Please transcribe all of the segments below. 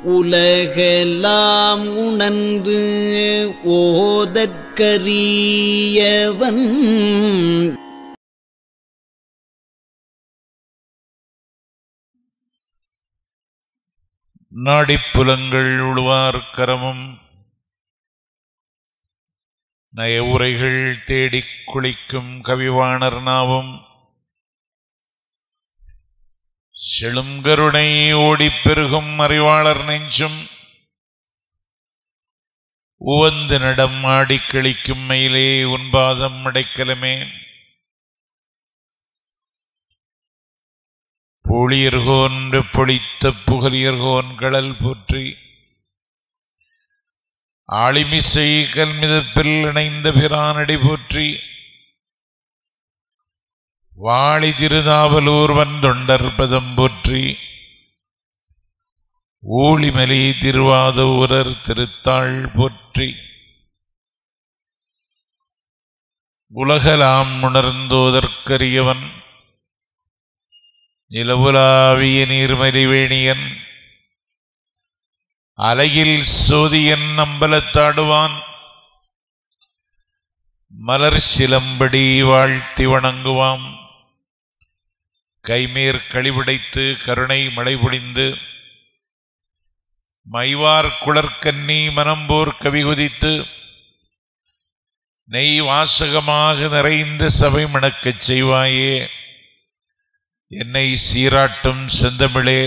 உலகெல்லாம் உணர்ந்து ஓதற்கரியவன் நாடிப்புலங்கள் உழுவார் கரமும் நய உரைகள் தேடிக் குளிக்கும் கவிவாணர் நாவும் செழுங்கருணை ஓடிப் பெருகும் அறிவாளர் நெஞ்சும் உவந்து நடம் ஆடிக் கிளிக்கும் மயிலே உன்பாதம் அடைக்கலமே. பொழியர்கோன் பொழித்த புகழியர்கோன் கடல் போற்றி ஆளிமிசை கல்மிதப்பில் இணைந்த பிரானடி போற்றி வாழி திருநாவலூர் வந்தொண்டர் பதம் போற்றி ஊழிமலி திருவாதூரர் திருத்தாள் போற்றி உலகலாம் உணர்ந்தோதற்கரியவன் நிலவுலாவிய நீர்மலிவேணியன் அலையில் சோதியன் அம்பலத்தாடுவான் மலர் சிலம்படி வாழ்த்தி வணங்குவாம் கைமேற் கழிவுடைத்து கருணை மழை பொழிந்து மைவார் குளர்கன்னி மனம்போர் கவிகுதித்து நெய் வாசகமாக நிறைந்த சபை மணக்கச் செய்வாயே. என்னை சீராட்டும் செந்தமிழே,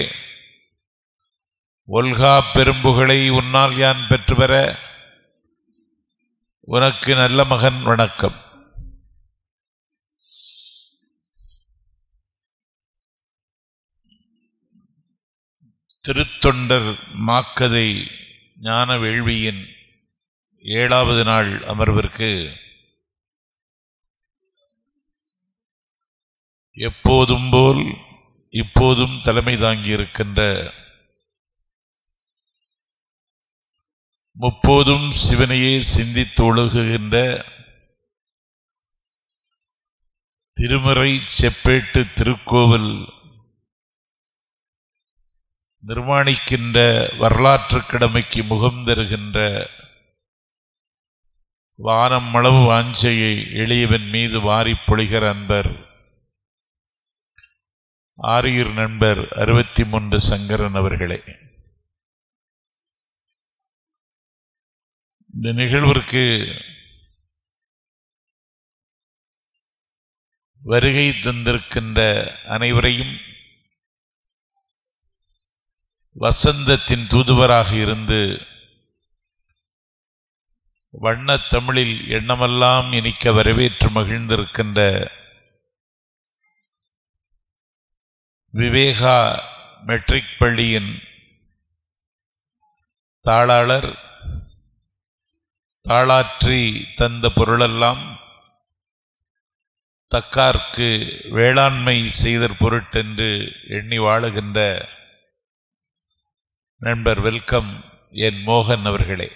ஒல்கா பெரும்புகளை உன்னால் யான் பெற்று பெற உனக்கு நல்ல மகன் வணக்கம். திருத்தொண்டர் மாக்கதை ஞான வேள்வியின் 7வது நாள் அமர்விற்கு எப்போதும் போல் இப்போதும் தலைமை தாங்கியிருக்கின்ற முப்போதும் சிவனையே சிந்தித்து ஒழுகுகின்ற திருமறை செப்பேட்டு திருக்கோவில் நிர்மாணிக்கின்ற வரலாற்று கடமைக்கு முகம் தருகின்ற வானம் அளவு வாஞ்சையை எளியவன் மீது வாரிப் பொழிகிற அன்பர் ஆரியூர் நண்பர் 63 சங்கரன் அவர்களே, இந்த நிகழ்விற்கு வருகை தந்திருக்கின்ற அனைவரையும் வசந்தத்தின் தூதுவராக இருந்து வண்ணத் தமிழில் எண்ணமெல்லாம் இனிக்க வரவேற்று மகிழ்ந்திருக்கின்ற விவேகா மெட்ரிக் பள்ளியின் தாளாளர் தாளாற்றி தந்த பொருளெல்லாம் தக்கார்க்கு வேளாண்மை செய்தற் பொருட்டென்று எண்ணி வாழுகின்ற நண்பர் வெல்கம் என் மோகன் அவர்களே,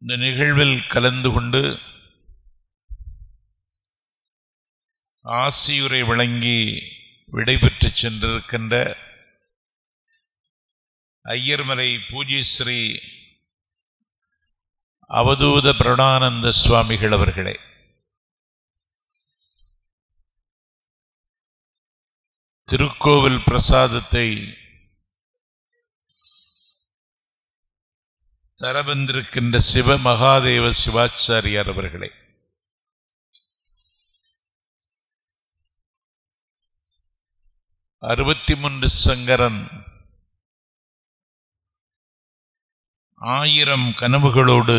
இந்த நிகழ்வில் கலந்து கொண்டு ஆசியுரை வழங்கி விடைபெற்று சென்றிருக்கின்ற ஐயர்மலை பூஜ்ய ஸ்ரீ அவதூத பிரணானந்த சுவாமிகள் அவர்களே, திருக்கோவில் பிரசாதத்தை தரவந்திருக்கின்ற சிவ மகாதேவ சிவாச்சாரியார் அவர்களே, அறுபத்தி சங்கரன் 1000 கனவுகளோடு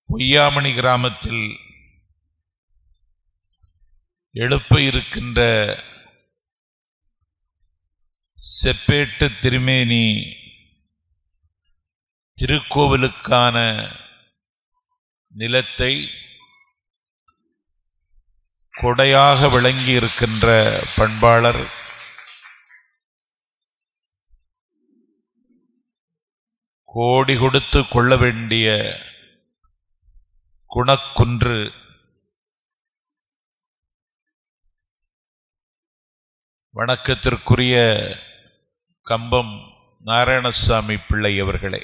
பொய்யாமணி கிராமத்தில் எழுப்ப இருக்கின்ற செப்பேட்டு திருமேனி திருக்கோவிலுக்கான நிலத்தை கொடையாக விளங்கி இருக்கின்ற பண்பாளர் கோடி கொடுத்து கொள்ள வேண்டிய குணக்குன்று வணக்கத்திற்குரிய கம்பம் நாராயணசாமி பிள்ளை அவர்களே,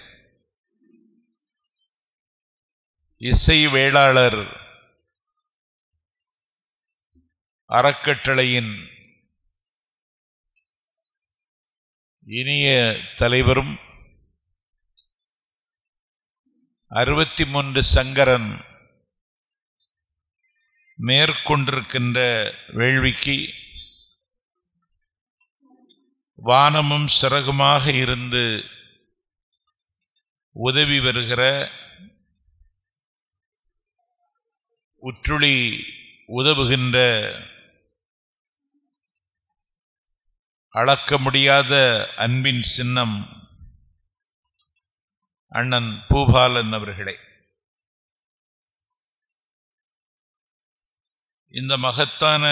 இசை வேளாளர் அறக்கட்டளையின் இனிய தலைவரும் 63 சங்கரன் மேற்கொண்டிருக்கின்ற வேள்விக்கு வானமும் சிறகுமாக இருந்து உதவி வருகிற உற்றுளி உதவுகின்ற அளக்க முடியாத அன்பின் சின்னம் அண்ணன் பூபாலன் அவர்களே, இந்த மகத்தான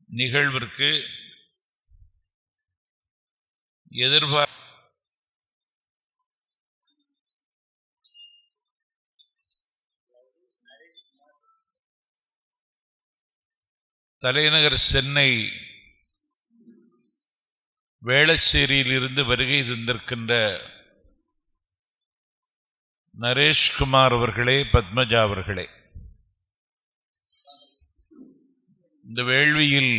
நிகழ்விற்கு தலைநகர் சென்னை வேளச்சேரியில் இருந்து வருகை தந்திருக்கின்ற நரேஷ்குமார் அவர்களே, பத்மஜா அவர்களே, இந்த வேள்வியில்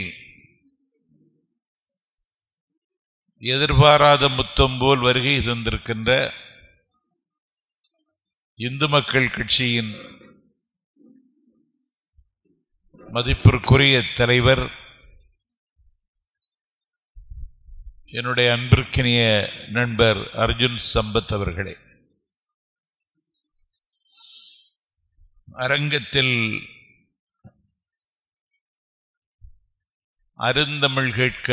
எதிர்பாராத முத்தம் போல் வருகை தந்திருக்கின்ற இந்து மக்கள் கட்சியின் மதிப்பிற்குரிய தலைவர், என்னுடைய அன்பிற்கினிய நண்பர் அர்ஜுன் சம்பத் அவர்களே, அரங்கத்தில் அருந்தமிழ் கேட்க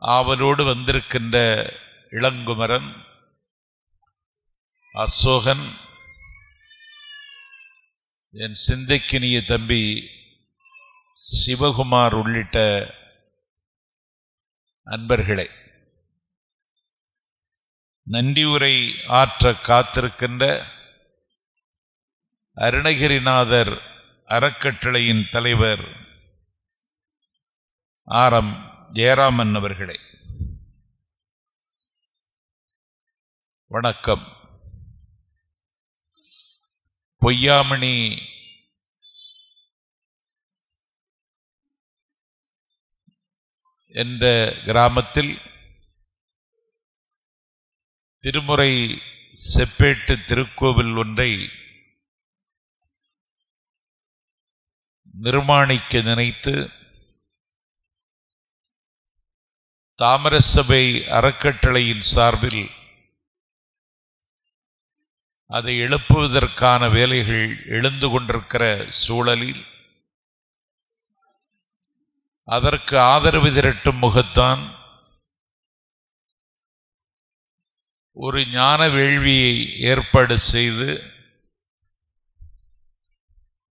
ஆவலோடு வந்திருக்கின்ற இளங்குமரன், அசோகன், என் சிந்தைக்கினிய தம்பி சிவகுமார் உள்ளிட்ட அன்பர்களே, நன்றியுரை ஆற்ற காத்திருக்கின்ற அருணகிரிநாதர் அறக்கட்டளையின் தலைவர் ஆர்.எம். ஜெயராமன் அவர்களே, வணக்கம். பொய்யாமணி என்ற கிராமத்தில் திருமுறை செப்பேட்டு திருக்கோவில் ஒன்றை நிர்மாணிக்க நினைத்து தாமரசபை அறக்கட்டளையின் சார்பில் அதை எழுப்புவதற்கான வேலைகள் எழுந்து கொண்டிருக்கிற சூழலில் அதற்கு ஆதரவு திரட்டும் முகத்தான் ஒரு ஞான வேள்வியை ஏற்பாடு செய்து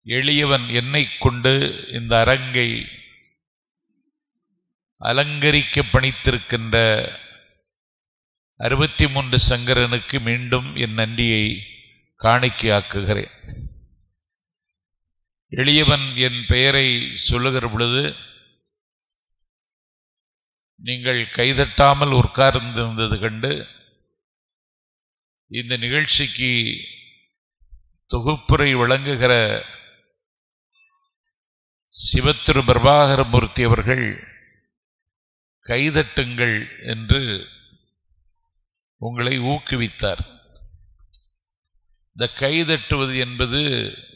எளியவன் என்னை கொண்டு இந்த அரங்கை அலங்கரிக்க பணித்திருக்கின்ற 63 சங்கரனுக்கு மீண்டும் என் நன்றியை காணிக்கையாக்குகிறேன். எளியவன் என் பெயரை சொல்லுகிற பொழுது நீங்கள் கைதட்டாமல் உட்கார்ந்திருந்தது கண்டு இந்த நிகழ்ச்சிக்கு தொகுப்புரை வழங்குகிற சிவத்திரு பிரபாகரமூர்த்தி அவர்கள் கைதட்டுங்கள் என்று உங்களை ஊக்குவித்தார். இந்த கைதட்டுவது என்பது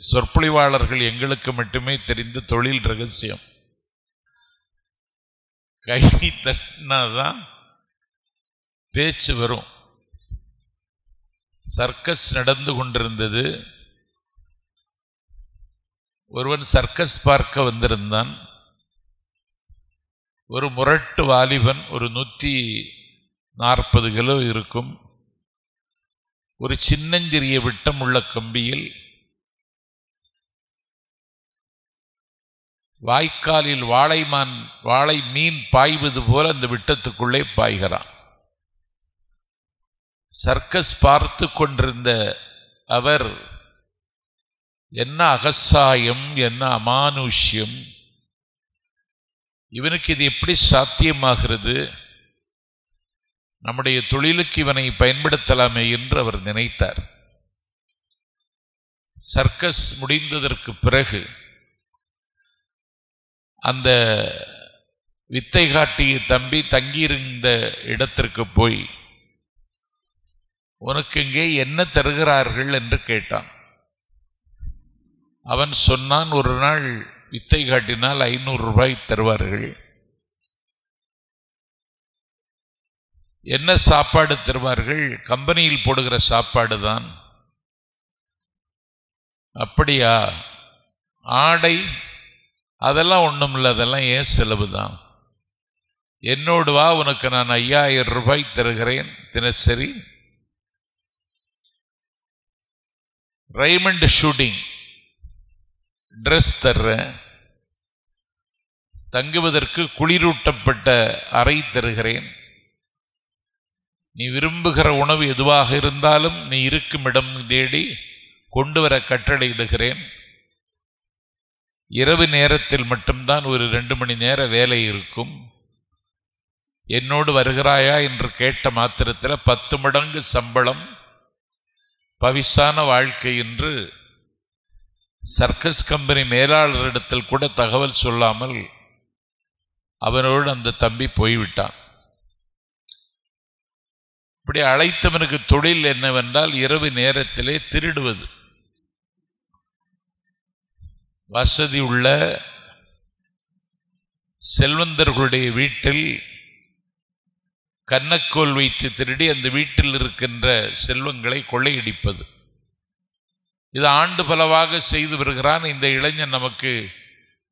சொற்பொழிவாளர்கள் எங்களுக்கு மட்டுமே தெரிந்த தொழில் ரகசியம். கை தட்டினாதான் பேச்சு வரும். சர்க்கஸ் நடந்து கொண்டிருந்தது. ஒருவன் சர்க்கஸ் பார்க்க வந்திருந்தான். ஒரு முரட்டு வாலிபன், ஒரு 140 கிலோ இருக்கும், ஒரு சின்னஞ்சிறிய விட்டம் உள்ள கம்பியில் வாய்க்காலில் வாழை மீன் பாய்வது போல அந்த விட்டத்துக்குள்ளே பாய்கிறான். சர்க்கஸ் பார்த்து கொண்டிருந்த அவர் என்ன அகசாயம், என்ன அமானுஷ்யம், இவனுக்கு இது எப்படி சாத்தியமாகிறது, நம்முடைய தொழிலுக்கு இவனை பயன்படுத்தலாமே என்று அவர் நினைத்தார். சர்க்கஸ் முடிந்ததற்கு பிறகு அந்த வித்தை காட்டிய தம்பி தங்கியிருந்த இடத்திற்கு போய் உனக்கு இங்கே என்ன தருகிறார்கள் என்று கேட்டான். அவன் சொன்னான், ஒரு நாள் வித்தை காட்டினால் 500 ரூபாய் தருவார்கள். என்ன சாப்பாடு தருவார்கள்? கம்பெனியில் போடுகிற சாப்பாடு தான். அப்படியா? ஆடை அதெல்லாம் ஒன்றும் இல்லை, அதெல்லாம் ஏன் செலவு தான். என்னோடு வா, உனக்கு நான் 5000 ரூபாய் தருகிறேன் தினசரி. ரைமண்ட் ஷூட்டிங் ட்ரெஸ் தர்றேன், தங்குவதற்கு குளிரூட்டப்பட்ட அறை தருகிறேன், நீ விரும்புகிற உணவு எதுவாக இருந்தாலும் நீ இருக்கும் இடம் தேடி கொண்டு வர கட்டளையிடுகிறேன். இரவு நேரத்தில் மட்டும்தான் ஒரு 2 மணி நேர வேலை இருக்கும். என்னோடு வருகிறாயா என்று கேட்ட மாத்திரத்தில் 10 மடங்கு சம்பளம், பவிசான வாழ்க்கை என்று சர்க்கஸ் கம்பெனி மேலாளரிடத்தில் கூட தகவல் சொல்லாமல் அவனோடு அந்த தம்பி போய்விட்டான். இப்படி அழைத்தவனுக்கு தொழில் என்னவென்றால் இரவு நேரத்திலே திருடுவது. வசதி உள்ள செல்வந்தர்களுடைய வீட்டில் கன்னக்கோல் வைத்து திருடி அந்த வீட்டில் இருக்கின்ற செல்வங்களை கொள்ளையடிப்பது. இது ஆண்டு பலவாக செய்து வருகிறான். இந்த இளைஞன் நமக்கு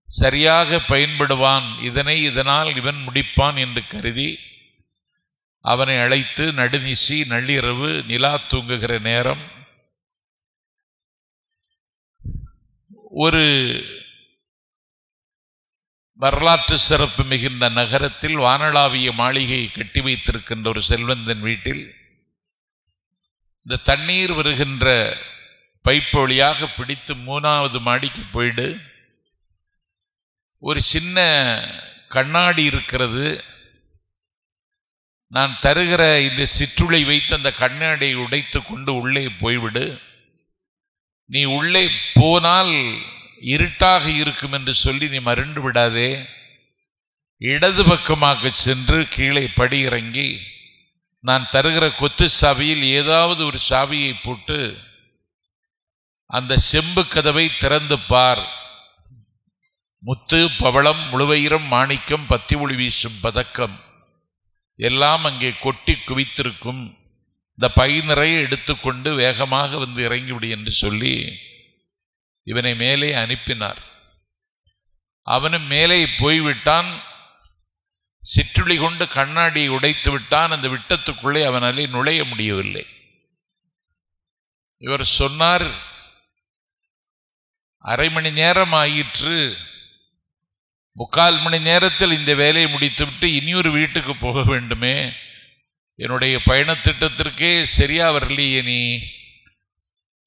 சரியாக பயன்படுவான், இதனால் இவன் முடிப்பான் என்று கருதி அவனை அழைத்து நடுநிசி நள்ளிரவு நிலா தூங்குகிற நேரம் ஒரு வரலாற்று சிறப்பு மிகுந்த நகரத்தில் வானளாவிய மாளிகை கட்டி வைத்திருக்கின்ற ஒரு செல்வந்தன் வீட்டில் இந்த தண்ணீர் வருகின்ற பைப்பு வழியாக பிடித்து 3வது மாடிக்கு போயிடு. ஒரு சின்ன கண்ணாடி இருக்கிறது, நான் தருகிற இந்த சிற்றுளை வைத்து அந்த கண்ணாடியை உடைத்து கொண்டு உள்ளே போய்விடு. நீ உள்ளே போனால் இருட்டாக இருக்கும் என்று சொல்லி நீ மறந்து விடாதே. இடது பக்கமாக சென்று கீழே படி இறங்கி நான் தருகிற கொத்து சாவியில் ஏதாவது ஒரு சாவியை போட்டு அந்த செம்பு கதவை திறந்து பார். முத்து, பவளம், முழுவயிரம், மாணிக்கம், பத்தி ஒளி வீசும் பதக்கம் எல்லாம் அங்கே கொட்டி குவித்திருக்கும். இந்த பை நிறைய எடுத்துக்கொண்டு வேகமாக வந்து இறங்கிவிடு என்று சொல்லி இவனை மேலே அனுப்பினார். அவனும் மேலே போய்விட்டான். சிற்றுளி கொண்டு கண்ணாடியை உடைத்து விட்டான். அந்த விட்டத்துக்குள்ளே அவனாலே நுழைய முடியவில்லை. இவர் சொன்னார், 1/2 மணி நேரம் ஆயிற்று, 3/4 மணி நேரத்தில் இந்த வேலையை முடித்துவிட்டு இனியொரு வீட்டுக்கு போக வேண்டுமே, என்னுடைய பயணத்திட்டத்திற்கே சரியா வரலையே, நீ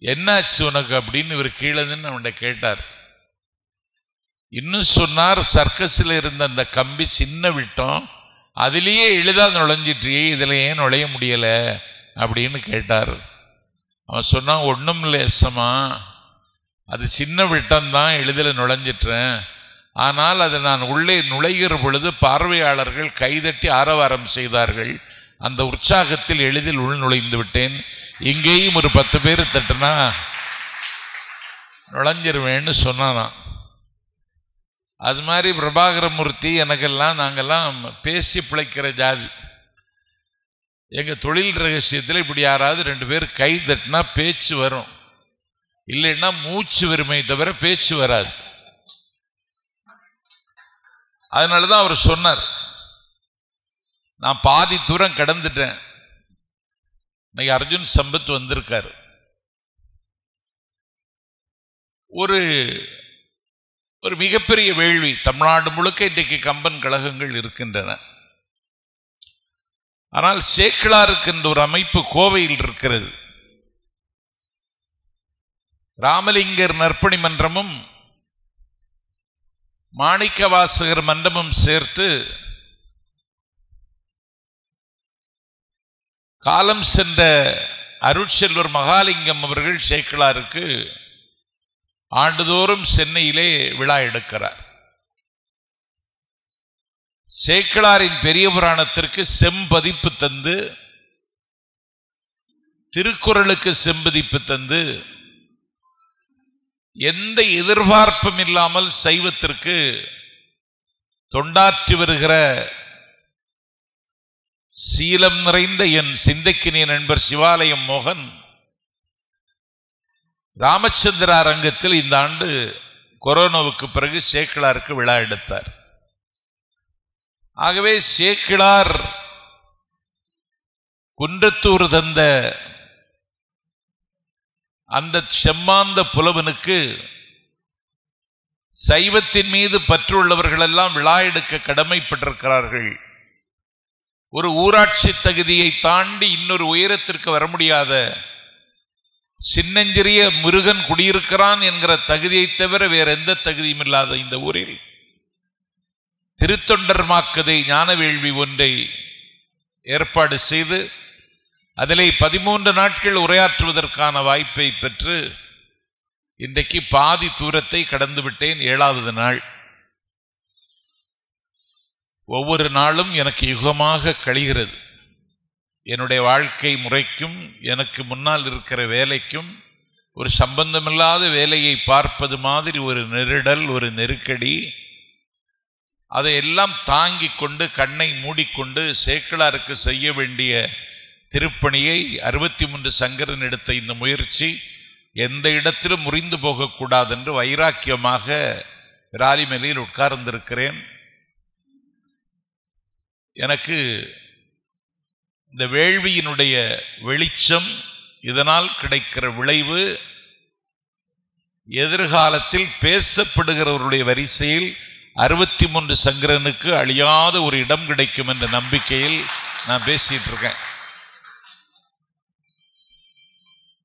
என்னாச்சு உனக்கு அப்படின்னு இவர் கீழே நின்று அவன்கிட்ட கேட்டார். இன்னும் சொன்னார், சர்க்கஸில் இருந்த அந்த கம்பி சின்ன விட்டம், அதிலேயே எளிதாக நுழைஞ்சிட்டியே, இதில் ஏன் நுழைய முடியலை அப்படின்னு கேட்டார். அவன் சொன்னான், ஒன்றும் இல்லை எஸ்ஸம்மா, அது சின்ன விட்டம்தான், எளிதில் நுழைஞ்சிட்றேன். ஆனால் அதை நான் உள்ளே நுழைகிற பொழுது பார்வையாளர்கள் கைதட்டி ஆரவாரம் செய்தார்கள். அந்த உற்சாகத்தில் எளிதில் உள் நுழைந்து விட்டேன். இங்கேயும் ஒரு 10 பேர் தட்டுனா நுழைஞ்சிருவேன்னு சொன்னான். அது மாதிரி பிரபாகரமூர்த்தி எனக்கெல்லாம் நாங்கள்லாம் பேசி பிழைக்கிற ஜாதி. எங்கள் தொழில் ரகசியத்தில் இப்படி யாராவது 2 பேர் கை தட்டினா பேச்சு வரும், இல்லைன்னா மூச்சு வருமே தவிர பேச்சு வராது. அதனால தான் அவர் சொன்னார், நான் பாதி தூரம் கடந்துட்டேன். இன்னைக்கு அர்ஜுன் சம்பத் வந்திருக்காரு. ஒரு மிகப்பெரிய வேள்வி, தமிழ்நாடு முழுக்க இன்றைக்கு கம்பன் கழகங்கள் இருக்கின்றன. ஆனால் சேக்கிழாருக்கு என்ற ஒரு அமைப்பு கோவையில் இருக்கிறது. ராமலிங்கர் நற்பணி மன்றமும் மாணிக்கவாசகர் மன்றமும் சேர்த்து காலம் சென்ற அருட்செல்வர் மகாலிங்கம் அவர்கள் சேக்கிழாருக்கு ஆண்டுதோறும் சென்னையிலே விழா எடுக்கிறார். சேக்கிழாரின் பெரிய புராணத்திற்கு செம்பதிப்பு தந்து, திருக்குறளுக்கு செம்பதிப்பு தந்து, எந்த எதிர்பார்ப்பும் இல்லாமல் சைவத்திற்கு தொண்டாற்றி வருகிற சீலம் நிறைந்த என் சிந்தைக்கினிய நண்பர் சிவாலயம் மோகன் ராமச்சந்திரா அரங்கத்தில் இந்த ஆண்டு கொரோனாவுக்கு பிறகு சேக்கிழாருக்கு விழா எடுத்தார். ஆகவே சேக்கிழார் குன்றத்தூர் தந்த அந்த செம்மாந்த புலவனுக்கு சைவத்தின் மீது பற்றுள்ளவர்கள் எல்லாம் விழா எடுக்க கடமைப்பட்டிருக்கிறார்கள். ஒரு ஊராட்சி தகுதியை தாண்டி இன்னொரு உயரத்திற்கு வர முடியாத சின்னஞ்சிறிய முருகன் குடியிருக்கிறான் என்கிற தகுதியை தவிர வேற எந்த தகுதியும் இல்லாத இந்த ஊரில் திருத்தொண்டர் மாக்கதை ஞானவேள்வி ஒன்றை ஏற்பாடு செய்து அதிலே 13 நாட்கள் உரையாற்றுவதற்கான வாய்ப்பை பெற்று இன்றைக்கு பாதி தூரத்தை கடந்து விட்டேன். 7வது நாள். ஒவ்வொரு நாளும் எனக்கு யுகமாக கழிகிறது. என்னுடைய வாழ்க்கை முறைக்கும் எனக்கு முன்னால் இருக்கிற வேலைக்கும் ஒரு சம்பந்தமில்லாத வேலையை பார்ப்பது மாதிரி ஒரு நெருடல், ஒரு நெருக்கடி, அதையெல்லாம் தாங்கி கொண்டு கண்ணை மூடிக்கொண்டு சேக்கிழாருக்கு செய்ய வேண்டிய திருப்பணியை 63 சங்கரன் எடுத்த இந்த முயற்சி எந்த இடத்திலும் முறிந்து போகக்கூடாது என்று வைராக்கியமாக ராலிமலையில் உட்கார்ந்திருக்கிறேன். எனக்கு இந்த வேள்வியினுடைய வெளிச்சம், இதனால் கிடைக்கிற விளைவு எதிர்காலத்தில் பேசப்படுகிறவருடைய வரிசையில் 63 சங்கரனுக்கு அழியாத ஒரு இடம் கிடைக்கும் என்ற நம்பிக்கையில் நான் பேசிட்டு இருக்கேன்.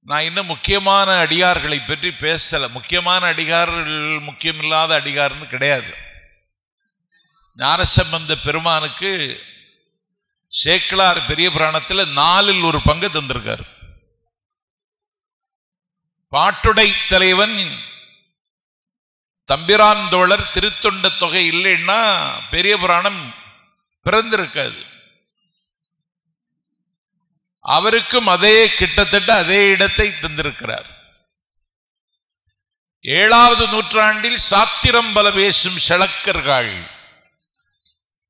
நான் இன்னும் முக்கியமான அடியார்களை பற்றி பேசல. முக்கியமான அடிகார்கள் முக்கியமில்லாத அடிகார்னு கிடையாது. ஞானசம்பந்த பெருமானுக்கு சேக்கிழார் பெரிய புராணத்தில் 4இல் 1 பங்கு தந்திருக்கார். பாட்டுடை தலைவன் தம்பிரான் தோழர் திருத்தொண்ட தொகை இல்லைன்னா பெரிய புராணம் பிறந்திருக்காது. அவருக்கும் அதே கிட்டத்தட்ட அதே இடத்தை தந்திருக்கிறார். 7வது நூற்றாண்டில் சாத்திரம் பல பேசும் செளக்கர்கள்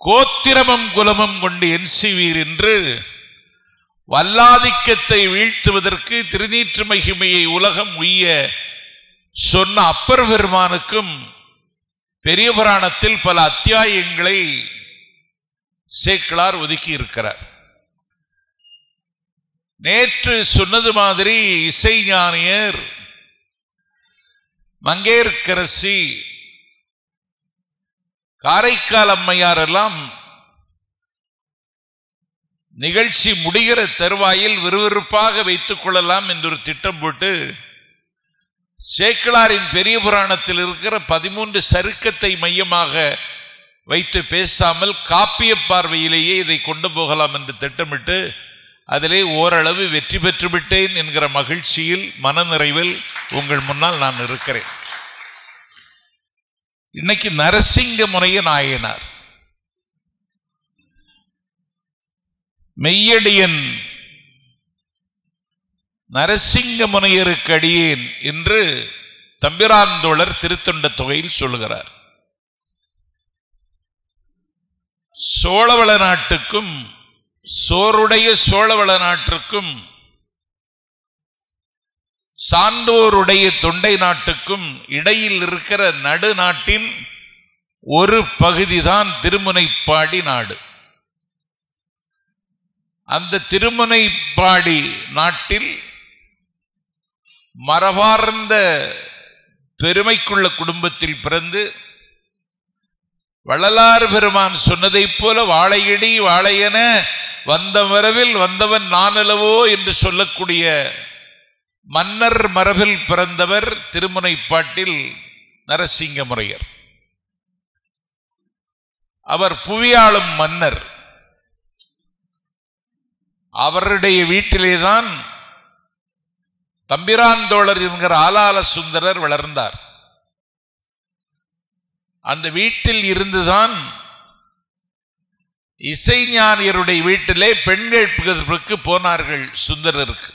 கோத்திரமும் குலமும் கொண்டு என்சிவீர் என்று வல்லாதிக்கத்தை வீழ்த்துவதற்கு திருநீற்று மகிமையை உலகம் உய்ய சொன்ன அப்பர் பெருமானுக்கும் பெரிய புராணத்தில் பல அத்தியாயங்களை சேக்கிழார் ஒதுக்கி இருக்கிறார். நேற்று சொன்னது மாதிரி இசைஞானியர் மங்கையர்க்கரசி காரைக்கால் அம்மையார் எல்லாம் நிகழ்ச்சி முடிகிற தருவாயில் விறுவிறுப்பாக வைத்துக் கொள்ளலாம் என்று ஒரு திட்டம் போட்டு சேக்கிழாரின் பெரிய புராணத்தில் இருக்கிற 13 சருக்கத்தை மையமாக வைத்து பேசாமல் காப்பிய பார்வையிலேயே இதை கொண்டு போகலாம் என்று திட்டமிட்டு அதிலே ஓரளவு வெற்றி பெற்று விட்டேன் என்கிற மகிழ்ச்சியில், மனநிறைவில் உங்கள் முன்னால் நான் இருக்கிறேன். இன்னைக்கு நரசிங்க முனைய நாயனார் மெய்யடியன் நரசிங்க முனையருக்கு அடியேன் என்று தம்பிராந்தோழர் திருத்தொண்ட தொகையில் சொல்லுகிறார். சோழவள நாட்டுக்கும் சோருடைய சோழவள நாட்டிற்கும் சான்றோருடைய தொண்டை நாட்டுக்கும் இடையில் இருக்கிற நடுநாட்டின் ஒரு பகுதிதான் திருமுனைப்பாடி நாடு. அந்த திருமுனைப்பாடி நாட்டில் மரபார்ந்த பெருமைக்குள்ள குடும்பத்தில் பிறந்து வள்ளலார் பெருமான் சொன்னதைப் போல வாழையடி வாழையன வந்த வரவில் வந்தவன் நானல்லவோ என்று சொல்லக்கூடிய மன்னர் மரபில் பிறந்தவர் திருமுனைப்பாட்டில் நரசிங்க முனையர். அவர் புவியாளும் மன்னர். அவருடைய வீட்டிலேதான் தம்பிராந்தோழர் என்கிற ஆலால சுந்தரர் வளர்ந்தார். அந்த வீட்டில் இருந்துதான் இசைஞானியருடைய வீட்டிலே பெண்களுக்கு போனார்கள் சுந்தரருக்கு.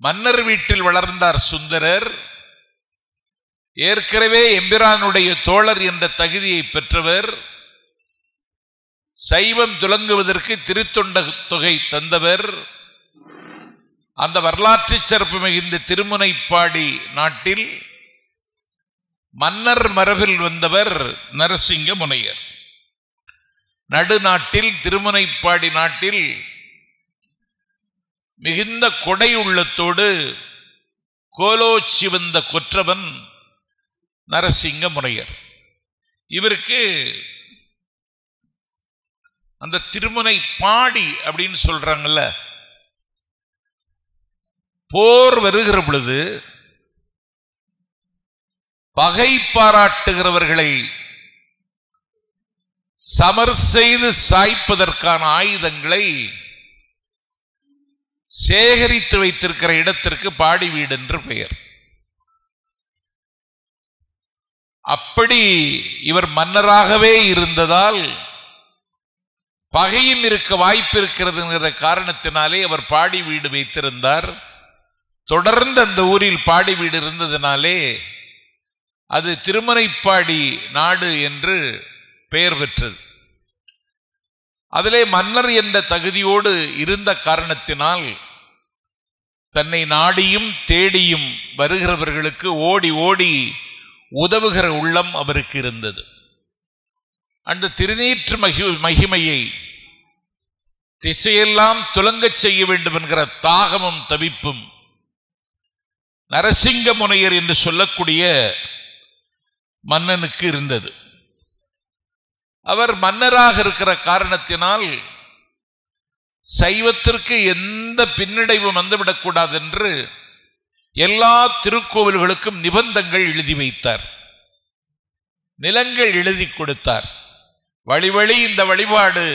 மன்னர் வீட்டில் வளர்ந்தார் சுந்தரர். ஏற்கனவே எம்பிரானுடைய தோழர் என்ற தகுதியை பெற்றவர். சைவம் துலங்குவதற்கு திருத்தொண்ட தொகை தந்தவர். அந்த வரலாற்று சிறப்பு மிகுந்த திருமுனைப்பாடி நாட்டில் மன்னர் மரபில் வந்தவர் நரசிங்க முனையர். நடுநாட்டில் திருமுனைப்பாடி நாட்டில் மிகுந்த கொடை உள்ளத்தோடு கோலோச்சி வந்த கொற்றவன் நரசிங்க முனையர். இவருக்கு அந்த திருமுனைப்பாடி அப்படின்னு சொல்றாங்கல்ல, போர் வருகிற பொழுது பகை பாராட்டுகிறவர்களை சமர் செய்து சாய்ப்பதற்கான ஆயுதங்களை சேகரித்து வைத்திருக்கிற இடத்திற்கு பாடி வீடு என்று பெயர். அப்படி இவர் மன்னராகவே இருந்ததால் பகையும் இருக்க வாய்ப்பு இருக்கிறதுங்கிற காரணத்தினாலே அவர் பாடி வீடு வைத்திருந்தார். தொடர்ந்து அந்த ஊரில் பாடி வீடு இருந்ததினாலே அது திருமுனைப்பாடி நாடு என்று பெயர் பெற்றது. அதிலே மன்னர் என்ற தகுதியோடு இருந்த காரணத்தினால் தன்னை நாடியும் தேடியும் வருகிறவர்களுக்கு ஓடி ஓடி உதவுகிற உள்ளம் அவருக்கு இருந்தது. அந்த திருநீற்று மகிமையை திசையெல்லாம் துலங்கச் செய்ய வேண்டும் என்கிற தாகமும் தவிப்பும் நரசிங்க முனையர் என்று சொல்லக்கூடிய மன்னனுக்கு இருந்தது. அவர் மன்னராக இருக்கிற காரணத்தினால் சைவத்திற்கு எந்த பின்னடைவும் வந்துவிடக்கூடாது என்று எல்லா திருக்கோவில்களுக்கும் நிபந்தங்கள் எழுதி வைத்தார். நிலங்கள் எழுதி கொடுத்தார். வழி வழி இந்த வழிபாடு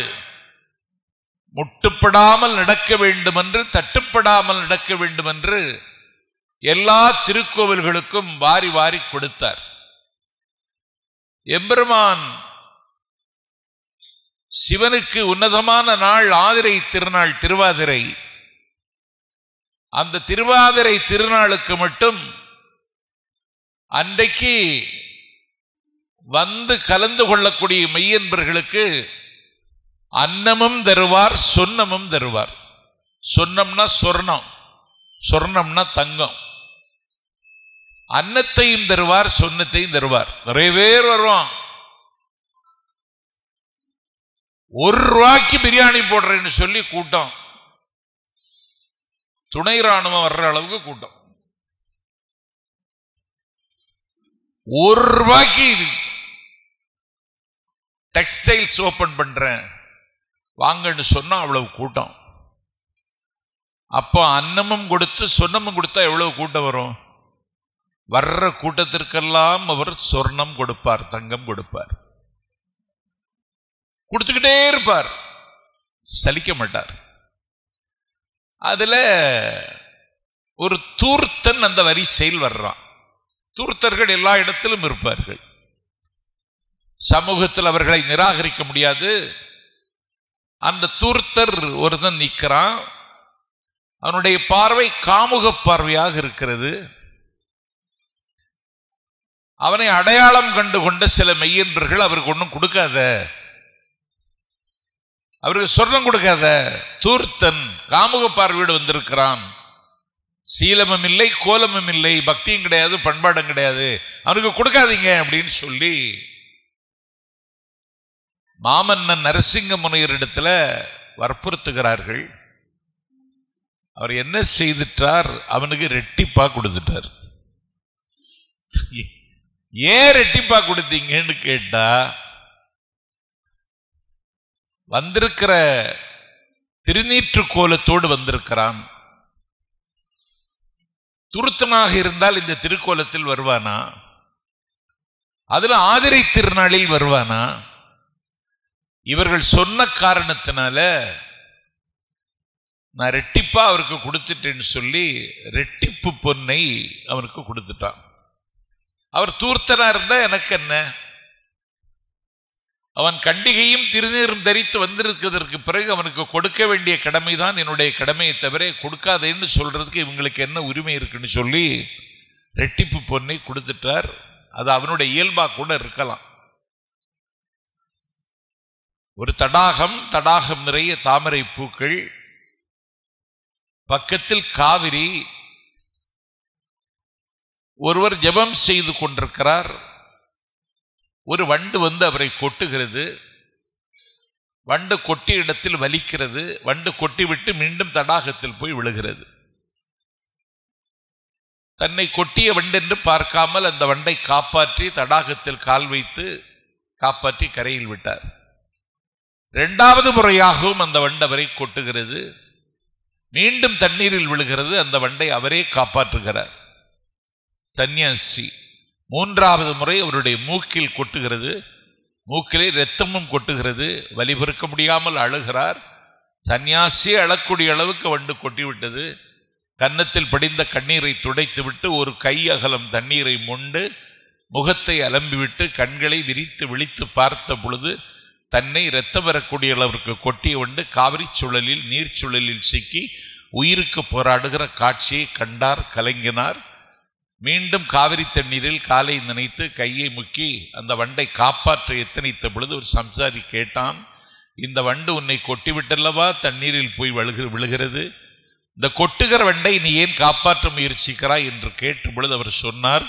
முட்டுப்படாமல் நடக்க வேண்டும் என்று, தட்டுப்படாமல் நடக்க வேண்டும் என்று எல்லா திருக்கோவில்களுக்கும் வாரி வாரி கொடுத்தார். எம்பெருமான் சிவனுக்கு உன்னதமான நாள் ஆதிரை திருநாள் திருவாதிரை. அந்த திருவாதிரை திருநாளுக்கு மட்டும் அன்றைக்கு வந்து கலந்து கொள்ளக்கூடிய மெய்யன்பர்களுக்கு அன்னமும் தருவார், சொன்னமும் தருவார். சொன்னம்னா சொர்ணம், சொர்ணம்னா தங்கம். அன்னத்தையும் தருவார், சொன்னத்தையும் தருவார். நிறைய பேர் வருவான். ₹1 பிரியாணி போடுறேன்னு சொல்லி கூட்டம், துணை ராணுவம் வர்ற அளவுக்கு கூட்டம். ₹1 டெக்ஸ்டைல்ஸ் ஓபன் பண்றேன் வாங்கன்னு சொன்னா அவ்வளவு கூட்டம். அப்போ அன்னமும் கொடுத்து சொன்னமும் கொடுத்தா எவ்வளவு கூட்டம் வரும்? வர்ற கூட்டத்திற்கெல்லாம் அவர் சொர்ணம் கொடுப்பார், தங்கம் கொடுப்பார், கொடுத்துக்கிட்டே இருப்பார், சலிக்க மாட்டார். அதுல ஒரு தூர்த்தன் அந்த வரிசையில் வர்றான். தூர்த்தர்கள் எல்லா இடத்திலும் இருப்பார்கள். சமூகத்தில் அவர்களை நிராகரிக்க முடியாது. அந்த தூர்த்தர் ஒருத்தன் நிற்கிறான். அவனுடைய பார்வை காமுக பார்வையாக இருக்கிறது. அவனை அடையாளம் கண்டு கொண்ட சில மெய்யன்பர்கள் அவருக்கு ஒன்றும் கொடுக்காத, அவருக்கு சொர்ணம் கொடுக்காத, தூர்த்தன் காமுக பார்வையோடு வந்திருக்கிறான், சீலமும் இல்லை, கோலமும் இல்லை, பக்தியும் கிடையாது, பண்பாடும் கிடையாது, அவனுக்கு கொடுக்காதீங்க அப்படின்னு சொல்லி மாமன்னன் நரசிங்க முனையரிடத்துல வற்புறுத்துகிறார்கள். அவர் என்ன செய்துட்டார்? அவனுக்கு ரெட்டிப்பா கொடுத்துட்டார். ஏன் ரெட்டிப்பா கொடுத்தீங்கன்னு கேட்டா, வந்திருக்கிற திருநீற்று கோலத்தோடு வந்திருக்கிறான். துருத்தனாக இருந்தால் இந்த திருக்கோலத்தில் வருவானா? அதுல ஆதிரை திருநாளில் வருவானா? இவர்கள் சொன்ன காரணத்தினால நான் ரெட்டிப்பா அவருக்கு கொடுத்துட்டேன்னு சொல்லி ரெட்டிப்பு பொன்னை அவனுக்கு கொடுத்துட்டான். அவர் தூர்த்தனா இருந்தா எனக்கு என்ன? அவன் கண்டிகையும் திருநீரும் தரித்து வந்திருக்கிறதற்கு பிறகு அவனுக்கு கொடுக்க வேண்டிய கடமைதான் என்னுடைய கடமையை தவிர கொடுக்காதேன்னு சொல்றதுக்கு இவங்களுக்கு என்ன உரிமை இருக்குன்னு சொல்லி ரெட்டிப்பு பொன்னை கொடுத்துட்டார். அது அவனுடைய இயல்பா கூட இருக்கலாம். ஒரு தடாகம் நிறைய தாமரை பூக்கள், பக்கத்தில் காவிரி. ஒருவர் ஜெபம் செய்து கொண்டிருக்கிறார். ஒரு வண்டு வந்து அவரை கொட்டுகிறது. வண்டு கொட்டிய இடத்தில் வலிக்கிறது. வண்டு கொட்டிவிட்டு மீண்டும் தடாகத்தில் போய் விழுகிறது. தன்னை கொட்டிய வண்டு என்று பார்க்காமல் அந்த வண்டை காப்பாற்றி தடாகத்தில் கால் வைத்து காப்பாற்றி கரையில் விட்டார். இரண்டாவது முறையாகவும் அந்த வண்டு அவரை கொட்டுகிறது. மீண்டும் தண்ணீரில் விழுகிறது. அந்த வண்டை அவரே காப்பாற்றுகிறார். சன்னியாசி மூன்றாவது முறை அவருடைய மூக்கில் கொட்டுகிறது. மூக்கிலே இரத்தமும் கொட்டுகிறது. வலி பொறுக்க முடியாமல் அழுகிறார். சன்னியாசி அழக்கூடிய அளவுக்கு வண்டு கொட்டிவிட்டது. கன்னத்தில் படிந்த கண்ணீரை துடைத்துவிட்டு ஒரு கை அகலம் தண்ணீரை மொண்டு முகத்தை அலம்பிவிட்டு கண்களை விரித்து விழித்து பார்த்த பொழுது தன்னை இரத்தம் வரக்கூடிய அளவிற்கு கொட்டிய வண்டு காவிரி சுழலில் நீர் சுழலில் சிக்கி உயிருக்கு போராடுகிற காட்சியை கண்டார், கலங்கினார். மீண்டும் காவிரி தண்ணீரில் காலை நினைத்து கையை முக்கி அந்த வண்டை காப்பாற்ற எத்தனைத்த பொழுது ஒரு சம்சாரி கேட்டான், இந்த வண்டு உன்னை கொட்டிவிட்டல்லவா தண்ணீரில் போய் விழுகிறது, இந்த கொட்டுகிற வண்டை நீ ஏன் காப்பாற்ற முயற்சிக்கிறாய் என்று கேட்ட பொழுது அவர் சொன்னார்,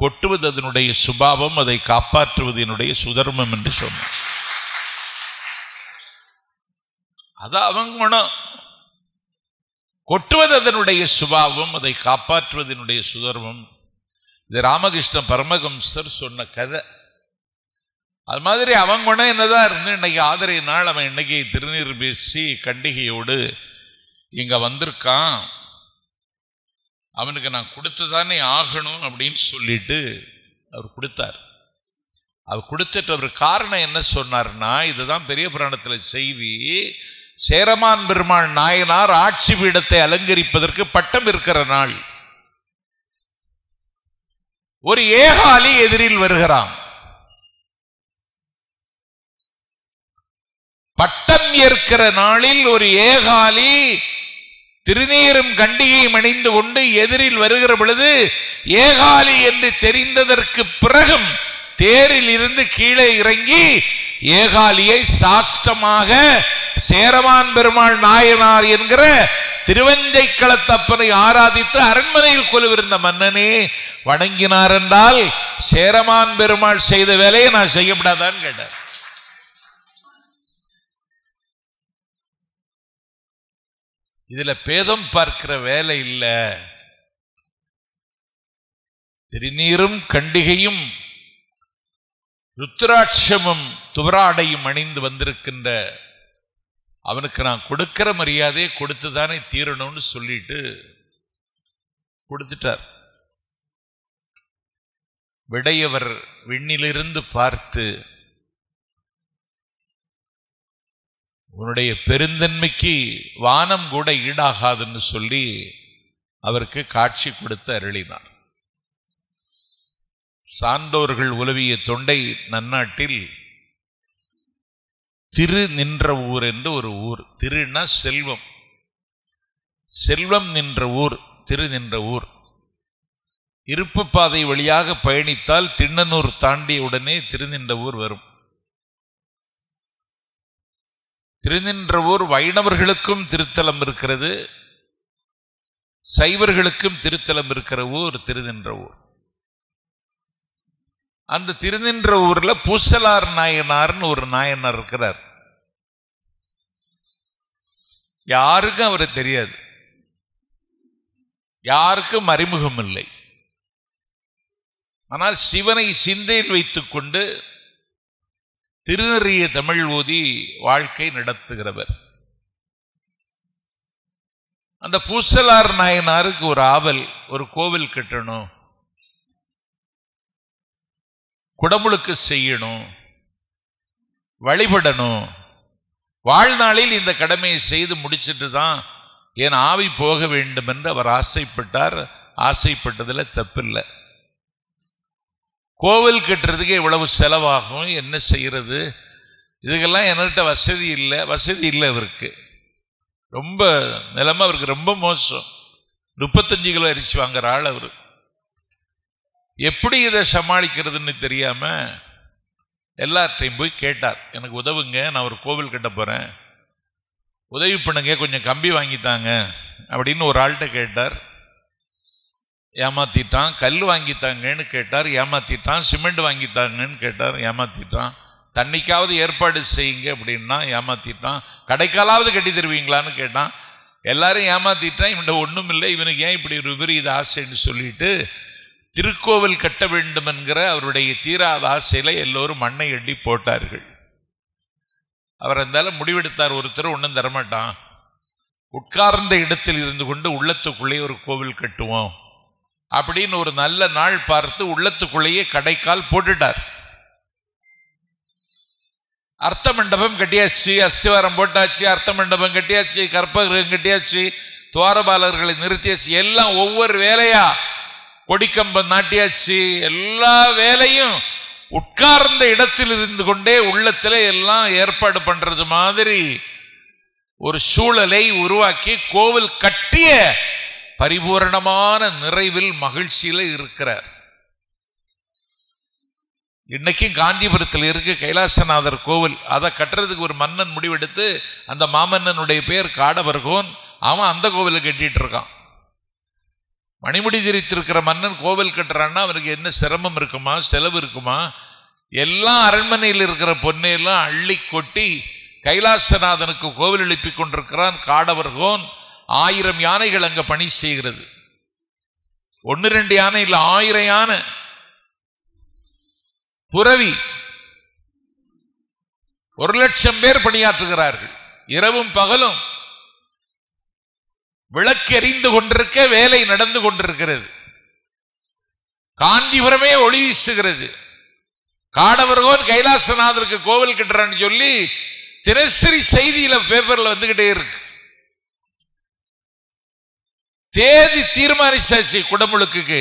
கொட்டுவது அதனுடைய சுபாவம், அதை காப்பாற்றுவது என்னுடைய சுதர்மம் என்று சொன்னார். அது அவங்க குணம். கொட்டுவது அதனுடைய சுபாவம், அதை காப்பாற்றுவது என்னுடைய சுதர்மம். இது ராமகிருஷ்ண பரமஹம்சர் சொன்ன கதை. அது மாதிரி அவங்க குணம் என்னதான் இருந்து இன்னைக்கு ஆதரை நாள் அவன் இன்னைக்கு திருநீர் பேசி கண்டிகையோடு இங்க வந்திருக்கான், அவனுக்கு நான் கொடுத்துதானே ஆகணும் அப்படின்னு சொல்லிட்டு அவர் கொடுத்தார். அவர் கொடுத்துட்டு அவர் காரணம் என்ன சொன்னார்னா, இதுதான் பெரிய புராணத்தில் செய்தி. சேரமான் பெருமாள் நாயனார் ஆட்சி பீடத்தை அலங்கரிப்பதற்கு பட்டம் இருக்கிற நாள். ஒரு ஏகாலி எதிரில் வருகிறான். பட்டம் ஏற்கிற நாளில் ஒரு ஏகாலி திருநீரும் கண்டிகையும் அணிந்து கொண்டு எதிரில் வருகிற பொழுது ஏகாலி என்று தெரிந்ததற்கு பிறகும் தேரில் இருந்து கீழே இறங்கி ஏகாலியை சாஷ்டமாக சேரமான் பெருமாள் நாயனார் என்கிற திருவஞ்சைக்களத்தப்பனை ஆராதித்து அரண்மனையில் கொலுவிருந்த மன்னனே வணங்கினார் என்றால் சேரமான் பெருமாள் செய்த வேலையை நான் செய்யப்படாதான்னு கேட்டார். இதுல பேதம் பார்க்கிற வேலை இல்லை. திருநீரும் கண்டிகையும் ருத்ராட்சமும் துவராடையும் அணிந்து வந்திருக்கின்ற அவனுக்கு நான் கொடுக்கிற மரியாதையை கொடுத்துதானே தீரணும்னு சொல்லிட்டு கொடுத்துட்டார். விடையவர் விண்ணிலிருந்து பார்த்து உன்னுடைய பெருந்தன்மைக்கு வானம் கூட ஈடாகாதுன்னு சொல்லி அவருக்கு காட்சி கொடுத்து அருளினார். சான்றோர்கள் உலவிய தொண்டை நன்னாட்டில் திரு நின்ற ஊர் என்று ஒரு ஊர். திருன்னா செல்வம், செல்வம் நின்ற ஊர், திரு நின்ற ஊர். இருப்பு பாதை வழியாக பயணித்தால் திண்ணனூர் தாண்டிய உடனே திருநின்ற ஊர் வரும். திருநின்ற ஊர் வைணவர்களுக்கும் திருத்தலம் இருக்கிறது, சைவர்களுக்கும் திருத்தலம் இருக்கிற ஊர் திருநின்ற ஊர். அந்த திருநின்ற ஊர்ல பூசலார் நாயனார்னு ஒரு நாயனார் இருக்கிறார். யாருக்கும் அவரை தெரியாது, யாருக்கும் அறிமுகம் இல்லை. ஆனால் சிவனை சிந்தையில் வைத்துக் கொண்டு திருநெறிய தமிழ் ஓதி வாழ்க்கை நடத்துகிறவர். அந்த பூசலார் நாயனாருக்கு ஒரு ஆவல், ஒரு கோவில் கட்டணும், குடமுழுக்கு செய்யணும், வழிபடணும், வாழ்நாளில் இந்த கடமையை செய்து முடிச்சிட்டு தான் என் ஆவி போக வேண்டும் என்று அவர் ஆசைப்பட்டார். ஆசைப்பட்டதில் தப்பில்லை. கோவில் கட்டுறதுக்கு எவ்வளவு செலவாகும், என்ன செய்யறது, இதுக்கெல்லாம் என்கிட்ட வசதி இல்லை. அவருக்கு ரொம்ப நிலைமை, அவருக்கு ரொம்ப மோசம். 35 கிலோ அரிசி வாங்குற ஆள் அவர். எப்படி இதை சமாளிக்கிறதுன்னு தெரியாம எல்லார்ட்டையும் போய் கேட்டார், எனக்கு உதவுங்க, நான் ஒரு கோவில் கட்ட போறேன், உதவி பண்ணுங்க, கொஞ்சம் கம்பி வாங்கித்தாங்க அப்படின்னு ஒரு ஆள்கிட்ட கேட்டார். ஏமாத்திட்டான். கல் வாங்கித்தாங்கன்னு கேட்டார், ஏமாத்திட்டான். சிமெண்ட் வாங்கித்தாங்கன்னு கேட்டார், ஏமாத்திட்டான். தண்ணிக்காவது ஏற்பாடு செய்யுங்க அப்படின்னா ஏமாத்திட்டான். கடைக்காலாவது கட்டி தருவீங்களான்னு கேட்டான். எல்லாரும் ஏமாத்திட்டான். இவன்ட ஒன்றும் இல்லை, இவனுக்கு ஏன் இப்படி ஒரு விபரீத ஆசைன்னு சொல்லிட்டு திருக்கோவில் கட்ட வேண்டும் என்கிற அவருடைய தீராத ஆசையில எல்லோரும் மண்ணை எண்ணி போட்டார்கள். அவர் இருந்தாலும் முடிவெடுத்தார், ஒருத்தர் ஒன்றும் தரமாட்டான், உட்கார்ந்த இடத்தில் இருந்து கொண்டு உள்ளத்துக்குள்ளே ஒரு கோவில் கட்டுவோம் அப்படின்னு ஒரு நல்ல நாள் பார்த்து உள்ளத்துக்குள்ளேயே கடைக்கால் போட்டுட்டார். அர்த்த மண்டபம் கட்டியாச்சு, அஸ்திவாரம் போட்டாச்சு, அர்த்த மண்டபம் கட்டியாச்சு, கற்பகிரகம் கட்டியாச்சு, துவாரபாலர்களை நிறுத்தியாச்சு, எல்லாம் ஒவ்வொரு வேலையா, கொடிக்கம்பம் நாட்டியாச்சு, எல்லா வேலையும் உட்கார்ந்த இடத்தில் இருந்து கொண்டே உள்ளத்தில் எல்லாம் ஏற்பாடு பண்றது மாதிரி ஒரு சூழலை உருவாக்கி கோவில் கட்டிய பரிபூரணமான நிறைவில் மகிழ்ச்சியில இருக்கிறார். இன்னைக்கும் காஞ்சிபுரத்தில் இருக்கு கைலாசநாதர் கோவில். அதை கட்டுறதுக்கு ஒரு மன்னன் முடிவெடுத்து, அந்த மாமன்னனுடைய பேர் காடவர்கோன், அவன் அந்த கோவிலை கட்டிட்டு இருக்கான். மணிமுடி திரித்திருக்கிற மன்னன் கோவில் கட்டுறான்னா அவனுக்கு என்ன சிரமம் இருக்குமா, செலவு இருக்குமா? எல்லாம் அரண்மனையில் இருக்கிற பொன்னையெல்லாம் அள்ளி கொட்டி கைலாசநாதனுக்கு கோவில் எழுப்பி கொண்டிருக்கிறான் காடவர்கோன். 1000 யானைகள் அங்க பணி செய்கிறது. 1-2 யானை இல்லை, 1000 யானை. புரவி 1,00,000 பேர் பணியாற்றுகிறார்கள். இரவும் பகலும் விளக்கெறிந்து கொண்டிருக்க வேலை நடந்து கொண்டிருக்கிறது. காஞ்சிபுரமே ஒளி வீசுகிறது. காடவர்கோன் கைலாசநாதருக்கு கோவில் கட்டுறான்னு சொல்லி தினசரி செய்தியில பேப்பர்ல வந்துகிட்டே இருக்கு. தேதி தீர்மானிச்சாச்சு குடமுழுக்கு.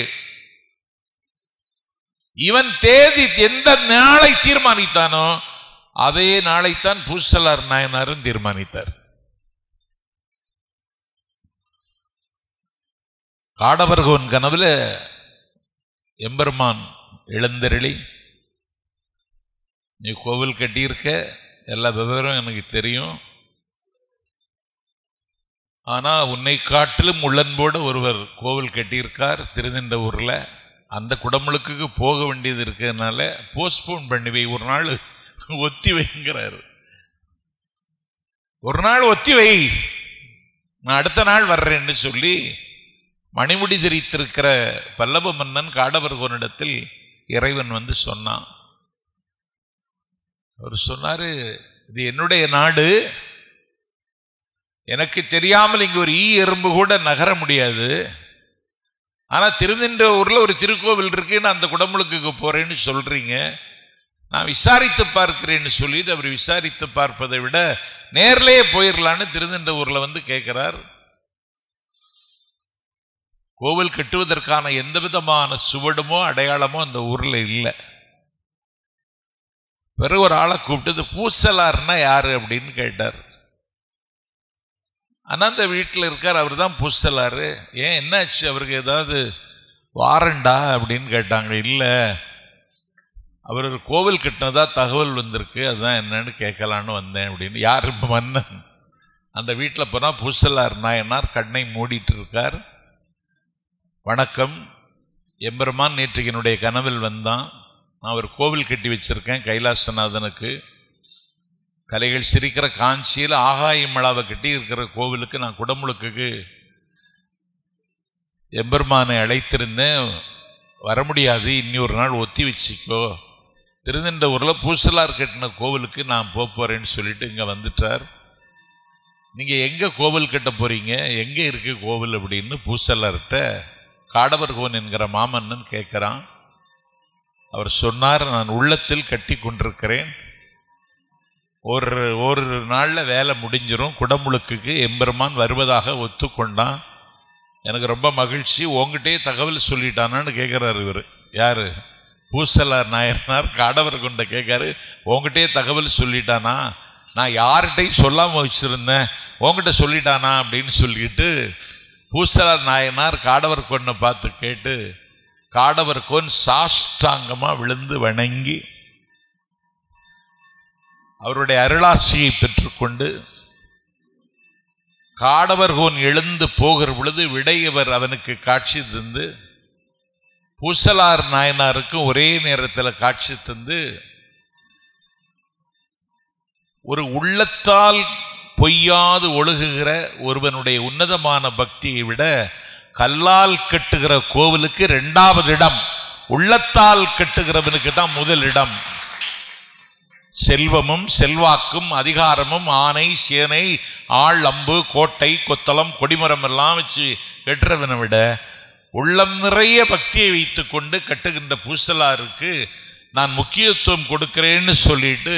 இவன் தேதி எந்த நாளை தீர்மானித்தானோ அதே நாளைத்தான் பூசலார் நாயனாரும் தீர்மானித்தார். காடவர்கோன் கனவுல எம்பெருமான் எழுந்தருளி, நீ கோவில் கட்டியிருக்க, எல்லா விவரம் எனக்கு தெரியும், ஆனா உன்னை காட்டிலும் உள்ளன்போடு ஒருவர் கோவில் கட்டியிருக்கார் திருநின்ற ஊர்ல, அந்த குடமுழுக்கு போக வேண்டியது இருக்கிறதுனால போஸ்ட்போன் பண்ணி வை, ஒரு நாள் ஒத்தி வைங்கிறாரு. ஒரு நாள் ஒத்தி வை, நான் அடுத்த நாள் வர்றேன்னு சொல்லி மணிமுடி தெரித்திருக்கிற பல்லவ மன்னன் காடவர்கோனிடத்தில் இறைவன் வந்து சொன்னான். அவர் சொன்னாரு, இது என்னுடைய நாடு, எனக்கு தெரியாமல் இங்க ஒரு ஈ எறும்பு கூட நகர முடியாது, ஆனா திருநின்ற ஊர்ல ஒரு திருக்கோவில் இருக்கு, நான் அந்த குடமுழுக்கு போறேன்னு சொல்றீங்க, நான் விசாரித்து பார்க்கிறேன்னு சொல்லிட்டு அவர் விசாரித்து பார்ப்பதை விட நேர்லயே போயிடலான்னு திருநின்ற ஊர்ல வந்து கேட்கிறார். கோவில் கட்டுவதற்கான எந்த விதமான சுவடுமோ அடையாளமோ அந்த ஊர்ல இல்லை. பிறகு ஒரு ஆளை கூப்பிட்டு பூசலார்னா யாரு அப்படின்னு கேட்டார். ஆனா அந்த வீட்டில் இருக்கார், அவர் தான் பூசலாரு. ஏன் என்னாச்சு, அவருக்கு ஏதாவது வாரண்டா அப்படின்னு கேட்டாங்க. இல்லை, அவர் ஒரு கோவில் கட்டினதா தகவல் வந்திருக்கு, அதுதான் என்னன்னு கேட்கலான்னு வந்தேன் அப்படின்னு. யார் மன்னன்? அந்த வீட்டில் போனா பூசலார் நாயனார் கண்ணை மூடிட்டு இருக்கார். வணக்கம், எம்பெருமான் நேற்று என்னுடைய கனவில் வந்தான், நான் ஒரு கோவில் கட்டி வச்சிருக்கேன் கைலாசநாதனுக்கு, கலைகள் சிரிக்கிற காஞ்சியில் ஆகாய மலாவை கட்டி இருக்கிற கோவிலுக்கு நான் குடமுழுக்கு எம்பெருமானை அழைத்திருந்தேன், வர முடியாது, இன்னொரு நாள் ஒத்தி வச்சுக்கோ, திருநின்ற ஊரில் பூசலார் கட்டின கோவிலுக்கு நான் போறேன்னு சொல்லிட்டு இங்கே வந்துட்டார். நீங்க எங்க கோவில் கட்ட போறீங்க, எங்க இருக்கு கோவில் அப்படின்னு பூசலர்கிட்ட காடவர்கோன் என்கிற மாமன்னன் கேட்கிறான். அவர் சொன்னார், நான் உள்ளத்தில் கட்டி கொண்டிருக்கிறேன், ஒரு நாளில் வேலை முடிஞ்சிடும், குடமுழுக்குக்கு எம்பெருமான் வருவதாக ஒத்துக்கொண்டான், எனக்கு ரொம்ப மகிழ்ச்சி, உங்ககிட்டே தகவல் சொல்லிட்டானான்னு கேட்குறாரு இவர். யாரு? பூசலார் நாயனார் காடவர் கொண்ட கேட்காரு, உங்ககிட்டே தகவல் சொல்லிட்டானா? நான் யார்கிட்டையும் சொல்லாமல் வச்சிருந்தேன், உங்ககிட்ட சொல்லிட்டானா அப்படின்னு சொல்லிட்டு பூசலார் நாயனார் காடவர் கொன்னை பார்த்து கேட்டு காடவர் கொன் சாஷ்டாங்கமாக விழுந்து வணங்கி அவருடைய அருளாசியை பெற்றுக்கொண்டு காடவர்கோன் எழுந்து போகிற பொழுது விடையவர் அவனுக்கு காட்சி தந்து பூசலார் நாயனாருக்கு ஒரே நேரத்தில் காட்சி தந்து ஒரு உள்ளத்தால் பொய்யாது ஒழுகுகிற ஒருவனுடைய உன்னதமான பக்தியை விட கல்லால் கட்டுகிற கோவிலுக்கு 2வது இடம், உள்ளத்தால் கட்டுகிறவனுக்கு தான் முதல் இடம். செல்வமும் செல்வாக்கும் அதிகாரமும் ஆனை சேனை ஆள் அம்பு கோட்டை கொத்தளம் கொடிமரம் எல்லாம் வச்சு கட்டுறவனை விட உள்ளம் நிறைய பக்தியை வைத்து கொண்டு கட்டுகின்ற பூசலாருக்கு நான் முக்கியத்துவம் கொடுக்கிறேன்னு சொல்லிட்டு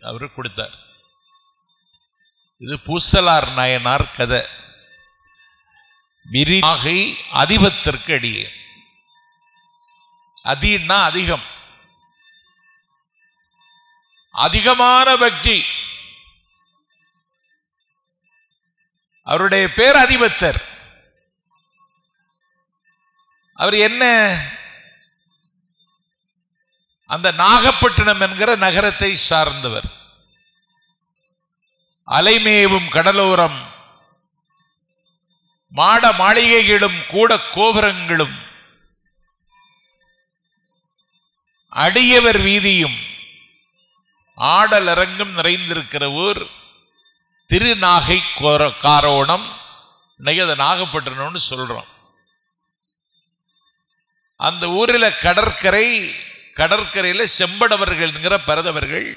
அவரு கொடுத்தார். இது பூசலார் நாயனார் கதை. விரிநாகை அதிபத்திற்கு அடியே. அதின்னா அதிகம், அதிகமான பக்தி. அவருடைய பேர் அதிபத்தர். அவர் என்ன, அந்த நாகப்பட்டினம் என்கிற நகரத்தை சார்ந்தவர். அலைமேவும் கடலோரம், மாட மாளிகைகளும் கூட கோபுரங்களும் அடியவர் வீதியும் ஆடல் அரங்கும் நிறைந்திருக்கிற ஊர் திருநாகை காரோணம். இன்னைக்கு அதை நாகப்பட்டினம்னு சொல்றோம். அந்த ஊரில் கடற்கரையில் செம்படவர்கள் என்கிற பரதவர்கள்,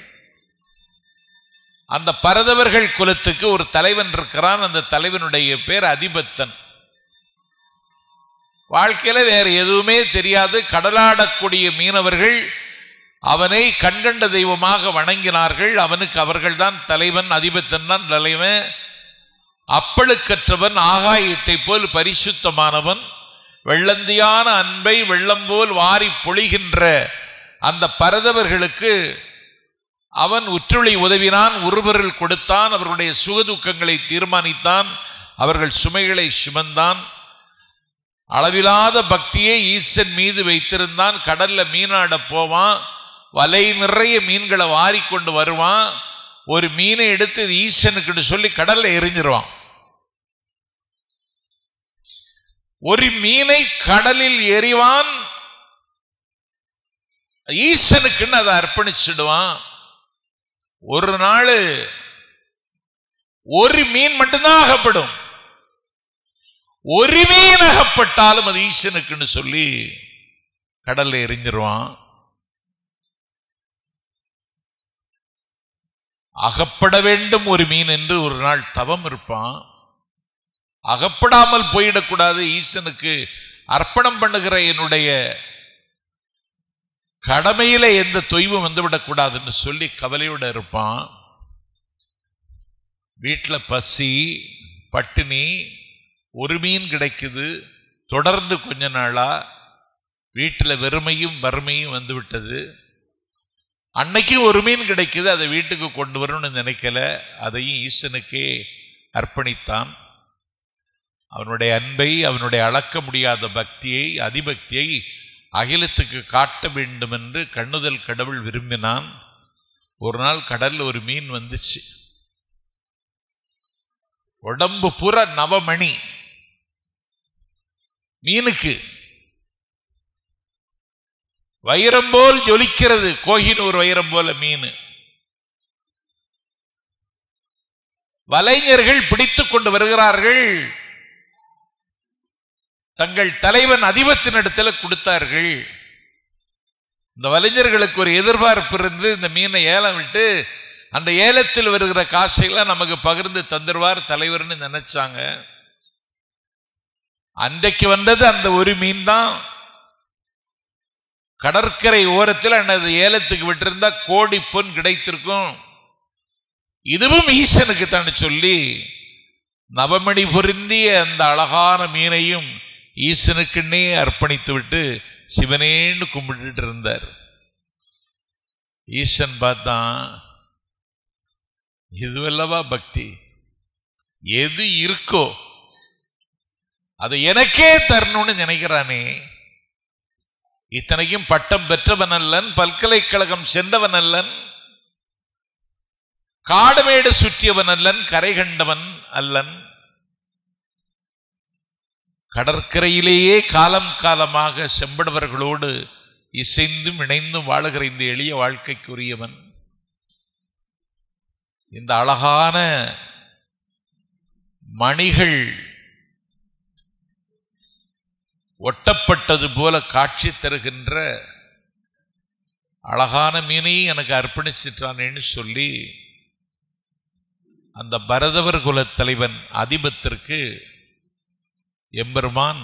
அந்த பரதவர்கள் குலத்துக்கு ஒரு தலைவன் இருக்கிறான். அந்த தலைவனுடைய பேர் அதிபத்தன். வாழ்க்கையில வேற எதுவுமே தெரியாது. கடலாடக்கூடிய மீனவர்கள் அவனை கண்கண்ட தெய்வமாக வணங்கினார்கள். அவனுக்கு அவர்கள் தான் தலைவன், அதிபத்தன் தான் தலைவன். அப்பழுக்கற்றவன், ஆகாயத்தை போல் பரிசுத்தமானவன், வெள்ளந்தியான அன்பை வெள்ளம் போல் வாரி பொழிகின்ற அந்த பரதவர்களுக்கு அவன் உற்றுளி உதவினான், உருபொருள் கொடுத்தான், அவர்களுடைய சுகதுக்கங்களை தீர்மானித்தான், அவர்கள் சுமைகளை சுமந்தான். அளவிலாத பக்தியை ஈசன் மீது வைத்திருந்தான். கடல்ல மீனாட போவான், வலை நிறைய மீன்களை வாரிக்கொண்டு வருவான். ஒரு மீனை எடுத்து ஈசனுக்கு சொல்லி கடல்ல எரிஞ்சிருவான். ஒரு மீனை கடலில் எறிவான், ஈசனுக்குன்னு அதை அர்ப்பணிச்சிடுவான். ஒரு நாள் ஒரு மீன் மட்டும்தான் அகப்படும். ஒரு மீன் அகப்பட்டாலும் அது ஈசனுக்குன்னு சொல்லி கடல்ல எரிஞ்சிருவான். அகப்பட வேண்டும் ஒரு மீன் என்று ஒரு நாள் தவம் இருப்பான். அகப்படாமல் போயிடக்கூடாது, ஈசனுக்கு அர்ப்பணம் பண்ணுகிற என்னுடைய கடமையில எந்த தொய்வும் வந்துவிடக்கூடாதுன்னு சொல்லி கவலையோட இருப்பான். வீட்டில் பசி பட்டினி, ஒரு மீன் கிடைக்குது. தொடர்ந்து கொஞ்ச நாளா வீட்டில் வெறுமையும் வறுமையும் வந்து விட்டது. அன்னைக்கும் ஒரு மீன் கிடைக்குது, அதை வீட்டுக்கு கொண்டு வரணும்னு நினைக்கல. அதையும் ஈசனுக்கே அர்ப்பணித்தான். அவனுடைய அன்பை, அவனுடைய அளக்க முடியாத பக்தியை, அதிபக்தியை அகிலத்துக்கு காட்ட வேண்டும் என்று கண்ணுதல் கடவுள் விரும்பினான். ஒரு நாள் கடல்ல ஒரு மீன் வந்துச்சு. உடம்பு பூரா நவமணி மீனுக்கு, வைரம் போல் ஜொலிக்கிறது, கோஹினூர் வைரம் போல மீன். வலைஞர்கள் பிடித்துக் கொண்டு வருகிறார்கள். தங்கள் தலைவன் அதிபத்தின் இடத்துல கொடுத்தார்கள். இந்த வலைஞர்களுக்கு ஒரு எதிர்பார்ப்பு இருந்து இந்த மீனை ஏலம் விட்டு அந்த ஏலத்தில் வருகிற காசையெல்லாம் நமக்கு பகிர்ந்து தந்துடுவார் தலைவர்னு நினைச்சாங்க. அன்றைக்கு வந்தது அந்த ஒரு மீன் தான். கடற்கரை ஓரத்தில் அந்த ஏலத்துக்கு விட்டிருந்தா கோடி பொன் கிடைத்திருக்கும். இதுவும் ஈசனுக்கு தான் சொல்லி நவமணி பொருந்திய அந்த அழகான மீனையும் ஈசனுக்குன்னே அர்ப்பணித்து விட்டு சிவனேன்னு கும்பிட்டு இருந்தார். ஈசன் பார்த்தான், இதுவல்லவா பக்தி, எது இருக்கோ அதை எனக்கே தரணும்னு நினைக்கிறானே. இத்தனைக்கும் பட்டம் பெற்றவன் அல்லன், பல்கலைக்கழகம் சென்றவன் அல்லன், காடுமேடு சுற்றியவன் அல்லன், கரை கண்டவன் அல்லன். கடற்கரையிலேயே காலம் காலமாக செம்படவர்களோடு இசைந்தும் இணைந்தும் வாழுகிற இந்த எளிய வாழ்க்கைக்குரியவன். இந்த அழகான மணிகள் ஒட்டப்பட்டது போல காட்சி தருகின்ற அழகான மீனை எனக்கு அர்ப்பணிச்சிட்டானேன்னு சொல்லி அந்த பரதவர் குல தலைவன் அதிபத்திற்கு எம்பெருமான்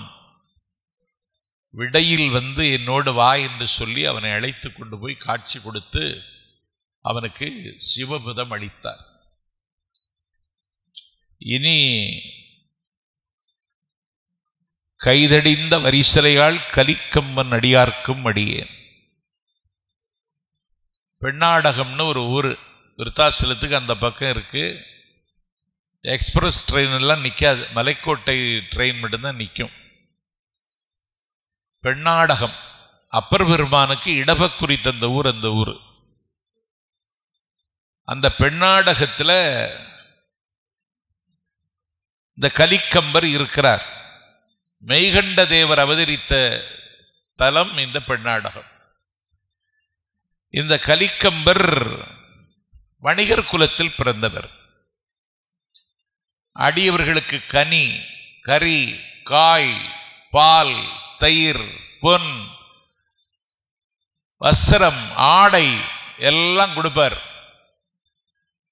விடையில் வந்து என்னோடு வா என்று சொல்லி அவனை அழைத்து கொண்டு போய் காட்சி கொடுத்து அவனுக்கு சிவபதம் அளித்தார். இனி கைதடிந்த வரிசலையால் கலிக்கம்பன் அடியார்க்கும் அடியேன். பெண்ணாடகம்னு ஒரு ஊர் விருத்தாசலத்துக்கு அந்த பக்கம் இருக்கு. எக்ஸ்பிரஸ் ட்ரெயின் எல்லாம் நிற்காது, மலைக்கோட்டை ட்ரெயின் மட்டும்தான் நிற்கும். பெண்ணாடகம் அப்பர் பெருமானுக்கு இடபக்குறி தந்த ஊர் அந்த ஊர். அந்த பெண்ணாடகத்தில் இந்த கலிக்கம்பர் இருக்கிறார். மெய்கண்ட தேவர் அவதரித்த தலம் இந்த பெண்ணாடகம். இந்த கலிக்கம்பர் வணிகர் குலத்தில் பிறந்தவர். அடியவர்களுக்கு கனி, கறி, காய், பால், தயிர், பொன், வஸ்திரம், ஆடை எல்லாம் கொடுப்பார்.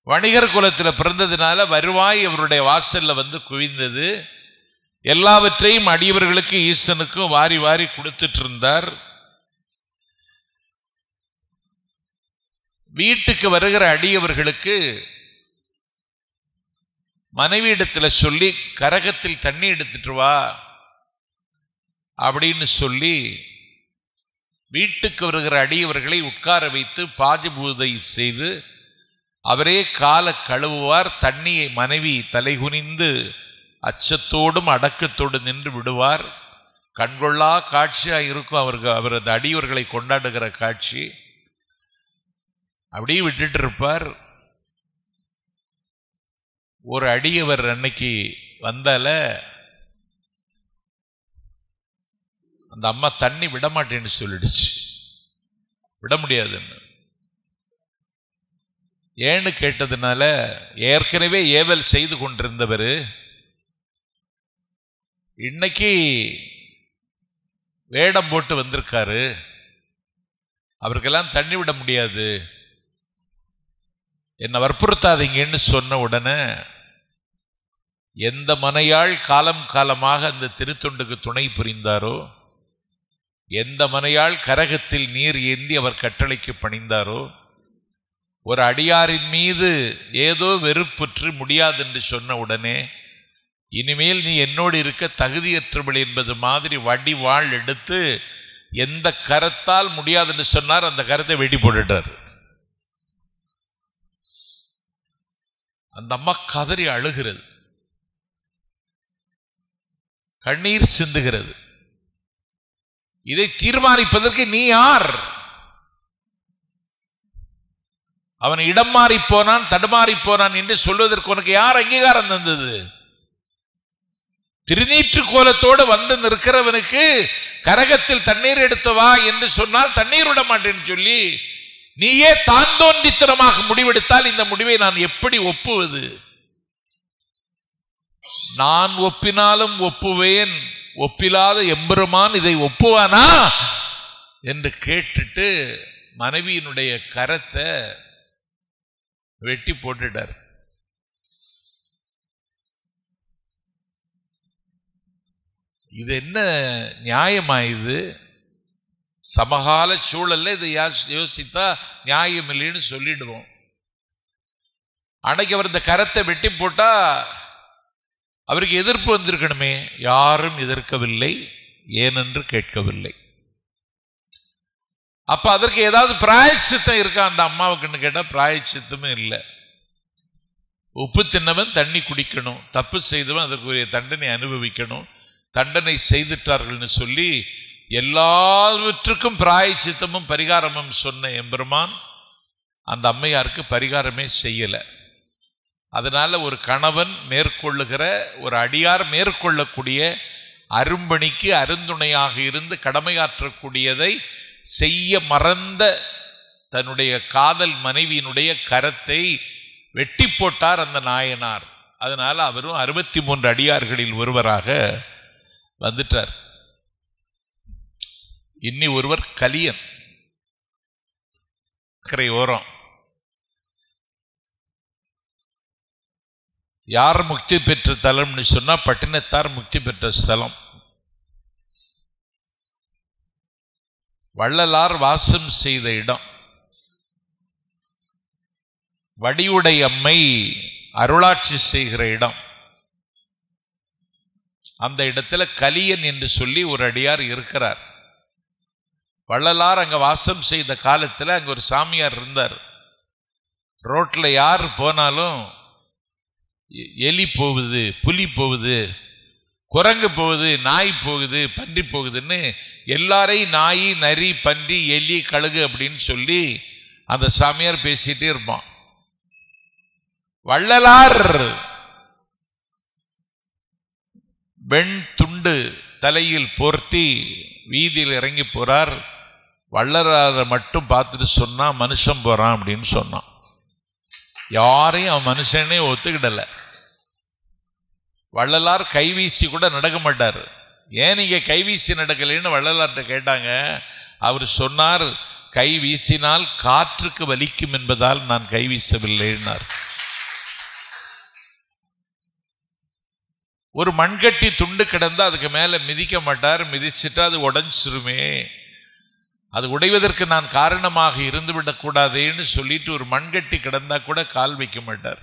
வணிகர் குலத்தில் பிறந்ததுனால வருவாய் அவருடைய வாசல்ல வந்து குவிந்தது. எல்லாவற்றையும் அடியவர்களுக்கு ஈசனுக்கும் வாரி வாரி கொடுத்துட்டு இருந்தார். வீட்டுக்கு வருகிற அடியவர்களுக்கு மனைவியிடத்தில் சொல்லி கரகத்தில் தண்ணி எடுத்துட்டு வா அப்படின்னு சொல்லி வீட்டுக்கு வருகிற அடியவர்களை உட்கார வைத்து பாஜபூதை செய்து அவரே கால கழுவுவார். தண்ணியை மனைவி தலைகுனிந்து அச்சத்தோடும் அடக்கத்தோடு நின்று விடுவார். கண்கொள்ளா காட்சியா இருக்கும் அவரது அடியவர்களை கொண்டாடுகிற காட்சி. அப்படியே விட்டுட்டு இருப்பார். ஒரு அடியவர் அன்னைக்கு வந்தால அந்த அம்மா தண்ணி விட மாட்டேன்னு சொல்லிடுச்சு. விட முடியாதுன்னு ஏன்னு கேட்டதுனால, ஏற்கனவே ஏவல் செய்து கொண்டிருந்தவர் இன்னைக்கு வேடம் போட்டு வந்திருக்காரு, அவருக்கெல்லாம் தண்ணி விட முடியாது, என்னை வற்புறுத்தாதீங்கன்னு சொன்ன உடனே எந்த மனையாள் காலம் காலமாக அந்த திருத்தொண்டுக்கு துணை புரிந்தாரோ, எந்த மனையாள் கரகத்தில் நீர் ஏந்தி அவர் கட்டளைக்கு பணிந்தாரோ, ஒரு அடியாரின் மீது ஏதோ வெறுப்புற்று முடியாது என்று சொன்ன உடனே, இனிமேல் நீ என்னோடு இருக்க தகுதியற்றவள் என்பது மாதிரி வடிவாள் எடுத்து எந்த கரத்தால் முடியாது என்று சொன்னார் அந்த கரத்தை வெட்டி போட்டுட்டார். அந்த அம்மா கதறி அழுகிறது, கண்ணீர் சிந்துகிறது. இதை தீர்மானிப்பதற்கு நீ யார்? அவன் இடம் மாறி போனான், தடுமாறி போனான் என்று சொல்வதற்கு உனக்கு யார் அங்கீகாரம் தந்தது? திருநீற்று கோலத்தோடு வந்து நிற்கிறவனுக்கு கரகத்தில் தண்ணீர் எடுத்து வா என்று சொன்னால் தண்ணீர் விட மாட்டேன்னு சொல்லி நீயே தான் தோன்றித்தனமாக முடிவெடுத்தால் இந்த முடிவை நான் எப்படி ஒப்புவது? நான் ஒப்பினாலும் ஒப்புவேன், ஒப்பிலாத எம்பெருமான் இதை ஒப்புவானா என்று கேட்டுட்டு மனைவியினுடைய கரத்தை வெட்டி போட்டுட்டார். இது என்ன நியாயமா? இது சமகால சூழல்ல இதை யோசித்தா நியாயம் இல்லைன்னு சொல்லிடுவோம். அன்னைக்கு அவர் இந்த கரத்தை வெட்டி போட்டா அவருக்கு எதிர்ப்பு வந்திருக்கணுமே. யாரும் எதிர்க்கவில்லை, ஏனென்று கேட்கவில்லை. அப்ப அதற்கு ஏதாவது பிராயச்சித்தம் இருக்கா அந்த அம்மாவுக்குன்னு கேட்டா பிராயச்சித்தமும் இல்லை. உப்பு தின்னவன் தண்ணி குடிக்கணும், தப்பு செய்தவன் அதற்குரிய தண்டனை அனுபவிக்கணும், தண்டனை செய்துட்டார்கள்னு சொல்லி எல்லாவற்றுக்கும் பிராயச்சித்தமும் பரிகாரமும் சொன்ன எம்பெருமான் அந்த அம்மையாருக்கு பரிகாரமே செய்யலை. அதனால ஒரு கணவன் மேற்கொள்ளுகிற, ஒரு அடியார் மேற்கொள்ளக்கூடிய அரும்பணிக்கு அருந்துணையாக இருந்து கடமையாற்றக்கூடியதை செய்ய மறந்த தன்னுடைய காதல் மனைவியினுடைய கரத்தை வெட்டி போட்டார் அந்த நாயனார். அதனால அவரும் 63 அடியார்களில் ஒருவராக வந்துட்டார். இன்னி ஒருவர் கலியன், கரை ஓரம். யார் முக்தி பெற்ற தலம்னு சொன்னா பட்டினத்தார் முக்தி பெற்ற ஸ்தலம். வள்ளலார் வாசம் செய்த இடம். வடிவுடை அம்மை அருளாட்சி செய்கிற இடம். அந்த இடத்துல கலியன் என்று சொல்லி ஒரு அடியார் இருக்கிறார். வள்ளலார் அங்க வாசம் செய்த காலத்துல அங்க ஒரு சாமியார் இருந்தார். ரோட்ல யார் போனாலும் எலி போகுது, புலி போகுது, குரங்கு போகுது, நாய் போகுது, பன்றி போகுதுன்னு எல்லாரையும் நாய், நரி, பன்றி, எலி, கழுகு அப்படின்னு சொல்லி அந்த சாமியார் பேசிட்டே இருப்பான். வள்ளலார் வெண் துண்டு தலையில் போர்த்தி வீதியில் இறங்கி போறார். வள்ளலாரை மட்டும் பார்த்துட்டு சொன்னா மனுஷன் போறான் அப்படின்னு சொன்னான். யாரையும் அவன் மனுஷனே ஒத்துக்கிடல. வள்ளலார் கைவீசி கூட நடக்க மாட்டார். ஏன் நீங்க கைவீசி நடக்கலைன்னு வள்ளலார்ட்ட கேட்டாங்க. அவர் சொன்னார், கை வீசினால் காற்றுக்கு வலிக்கும் என்பதால் நான் கை வீசவில்லைன்னார். ஒரு மண்கட்டி துண்டு கிடந்தா அதுக்கு மேல மிதிக்க மாட்டார். மிதிச்சுட்டா அது உடைஞ்சிருமே, அது உடைவதற்கு நான் காரணமாக இருந்து விடக்கூடாதேன்னு சொல்லிட்டு ஒரு மண்கட்டி கிடந்தா கூட கால் வைக்க மாட்டார்.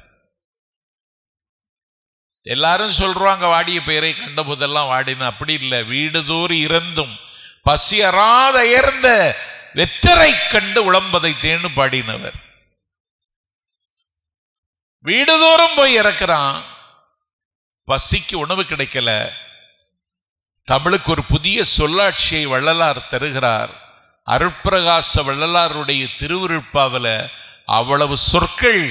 எல்லாரும் சொல்றாங்க வாடிய பெயரை கண்ட போதெல்லாம் வாடின. அப்படி இல்லை. வீடுதோறு இறந்தும் பசி அறாத அயர்ந்த வெற்றரை கண்டு உளம்பதை தேன்னு பாடினவர். வீடுதோறும் போய் இறக்குறான், பசிக்கு உணவு கிடைக்கல. தமிழுக்கு ஒரு புதிய சொல்லாட்சியை வள்ளலார் தருகிறார். அருட்பிரகாச வள்ளலாருடைய திருவுருட்பாவில அவ்வளவு சொற்கள்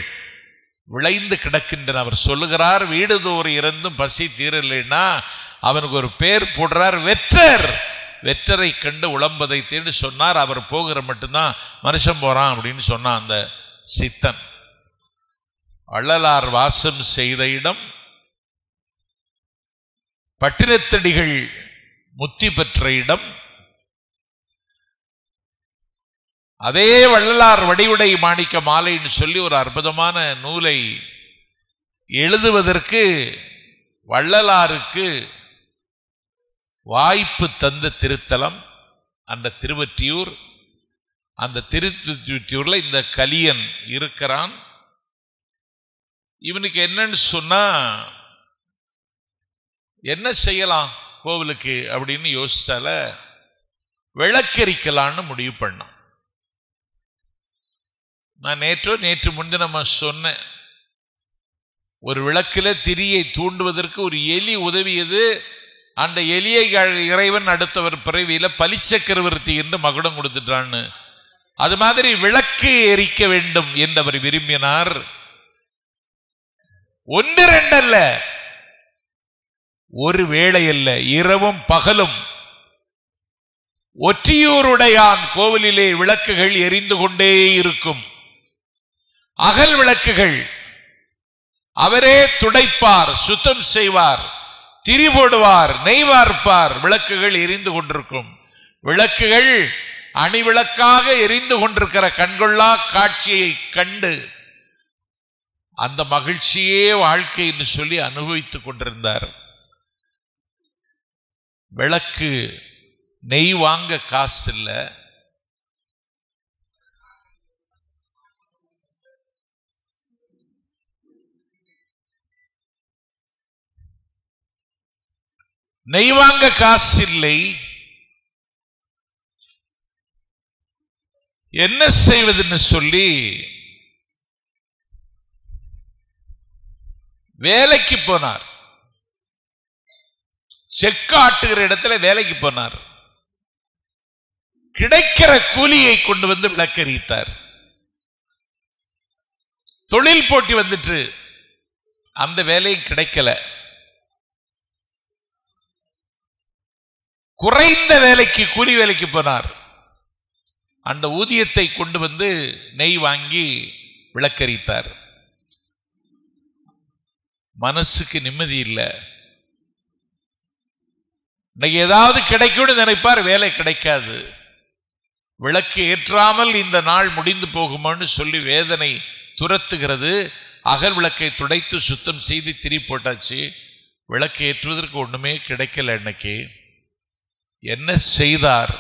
விளைந்து கிடக்கின்றன. அவர் சொல்லுகிறார், வீடுதோறு இறந்தும் பசி தீரலைன்னா அவனுக்கு ஒரு பேர் போடுறார், வெற்றர். வெற்றரை கண்டு உளம்பதை தேடி சொன்னார். அவர் போகிற மட்டும்தான் மனுஷன் போறான் அப்படின்னு சொன்னான் அந்த சித்தன். வள்ளலார் வாசம் செய்த இடம், பட்டினத்தடிகள் முத்தி பெற்ற இடம். அதே வள்ளலார் வடிவுடை மாணிக்க மாலைன்னு சொல்லி ஒரு அற்புதமான நூலை எழுதுவதற்கு வள்ளலாருக்கு வாய்ப்பு தந்த திருத்தலம் அந்த திருவொற்றியூர். அந்த திருவொற்றியூர்ல இந்த கலியன் இருக்கிறான். இவனுக்கு என்னன்னு சொன்னா, என்ன செய்யலாம் கோவிலுக்கு அப்படின்னு யோசிச்சால விளக்கரிக்கலான்னு முடிவு பண்ணான். நான் நேற்று முன்தினமா சொன்னேன், ஒரு விளக்கில திரியை தூண்டுவதற்கு ஒரு எலி உதவியது. அந்த எலியை இறைவன் அடுத்தவர் பிறவியில பலிச்சக்கரவர்த்தி என்று மகுடம் கொடுத்துட்டான்னு. அது மாதிரி விளக்கு எரிக்க வேண்டும் என்றவர் விரும்பினார். 1-2 அல்ல, ஒரு வேளை அல்ல, இரவும் பகலும் ஒற்றியூருடையான் கோவிலிலே விளக்குகள் எரிந்து கொண்டே இருக்கும். அகல் விளக்குகள். அவரே துடைப்பார், சுத்தம் செய்வார், திரி போடுவார், நெய் வார்ப்பார். விளக்குகள் எரிந்து கொண்டிருக்கும். விளக்குகள் அணிவிளக்காக எரிந்து கொண்டிருக்கிற கண்கொள்ளா காட்சியை கண்டு அந்த மகிழ்ச்சியே வாழ்க்கை என்று சொல்லி அனுபவித்துக் கொண்டிருந்தார். விளக்கு நெய் வாங்க காசு இல்லை, நெய் வாங்க காசு இல்லை, என்ன செய்வதுன்னு சொல்லி வேலைக்கு போனார். செக்கு ஆட்டுகிற இடத்துல வேலைக்கு போனார். கிடைக்கிற கூலியை கொண்டு வந்து விளக்கரித்தார். தொழில் போட்டி வந்துட்டு அந்த வேலையும் கிடைக்கல. குறைந்த வேலைக்கு கூலி வேலைக்கு போனார். அந்த ஊதியத்தை கொண்டு வந்து நெய் வாங்கி விளக்கரித்தார். மனசுக்கு நிம்மதி இல்லை. இன்னைக்கு ஏதாவது கிடைக்கும்னு நினைப்பார், வேலை கிடைக்காது. விளக்கு ஏற்றாமல் இந்த நாள் முடிந்து போகுமான்னு சொல்லி வேதனை துரத்துகிறது. அகல் விளக்கை துடைத்து சுத்தம் செய்து திரி போட்டாச்சு, விளக்கு ஏற்றுவதற்கு ஒண்ணுமே கிடைக்கல. இன்னைக்கு என்ன செய்தார்?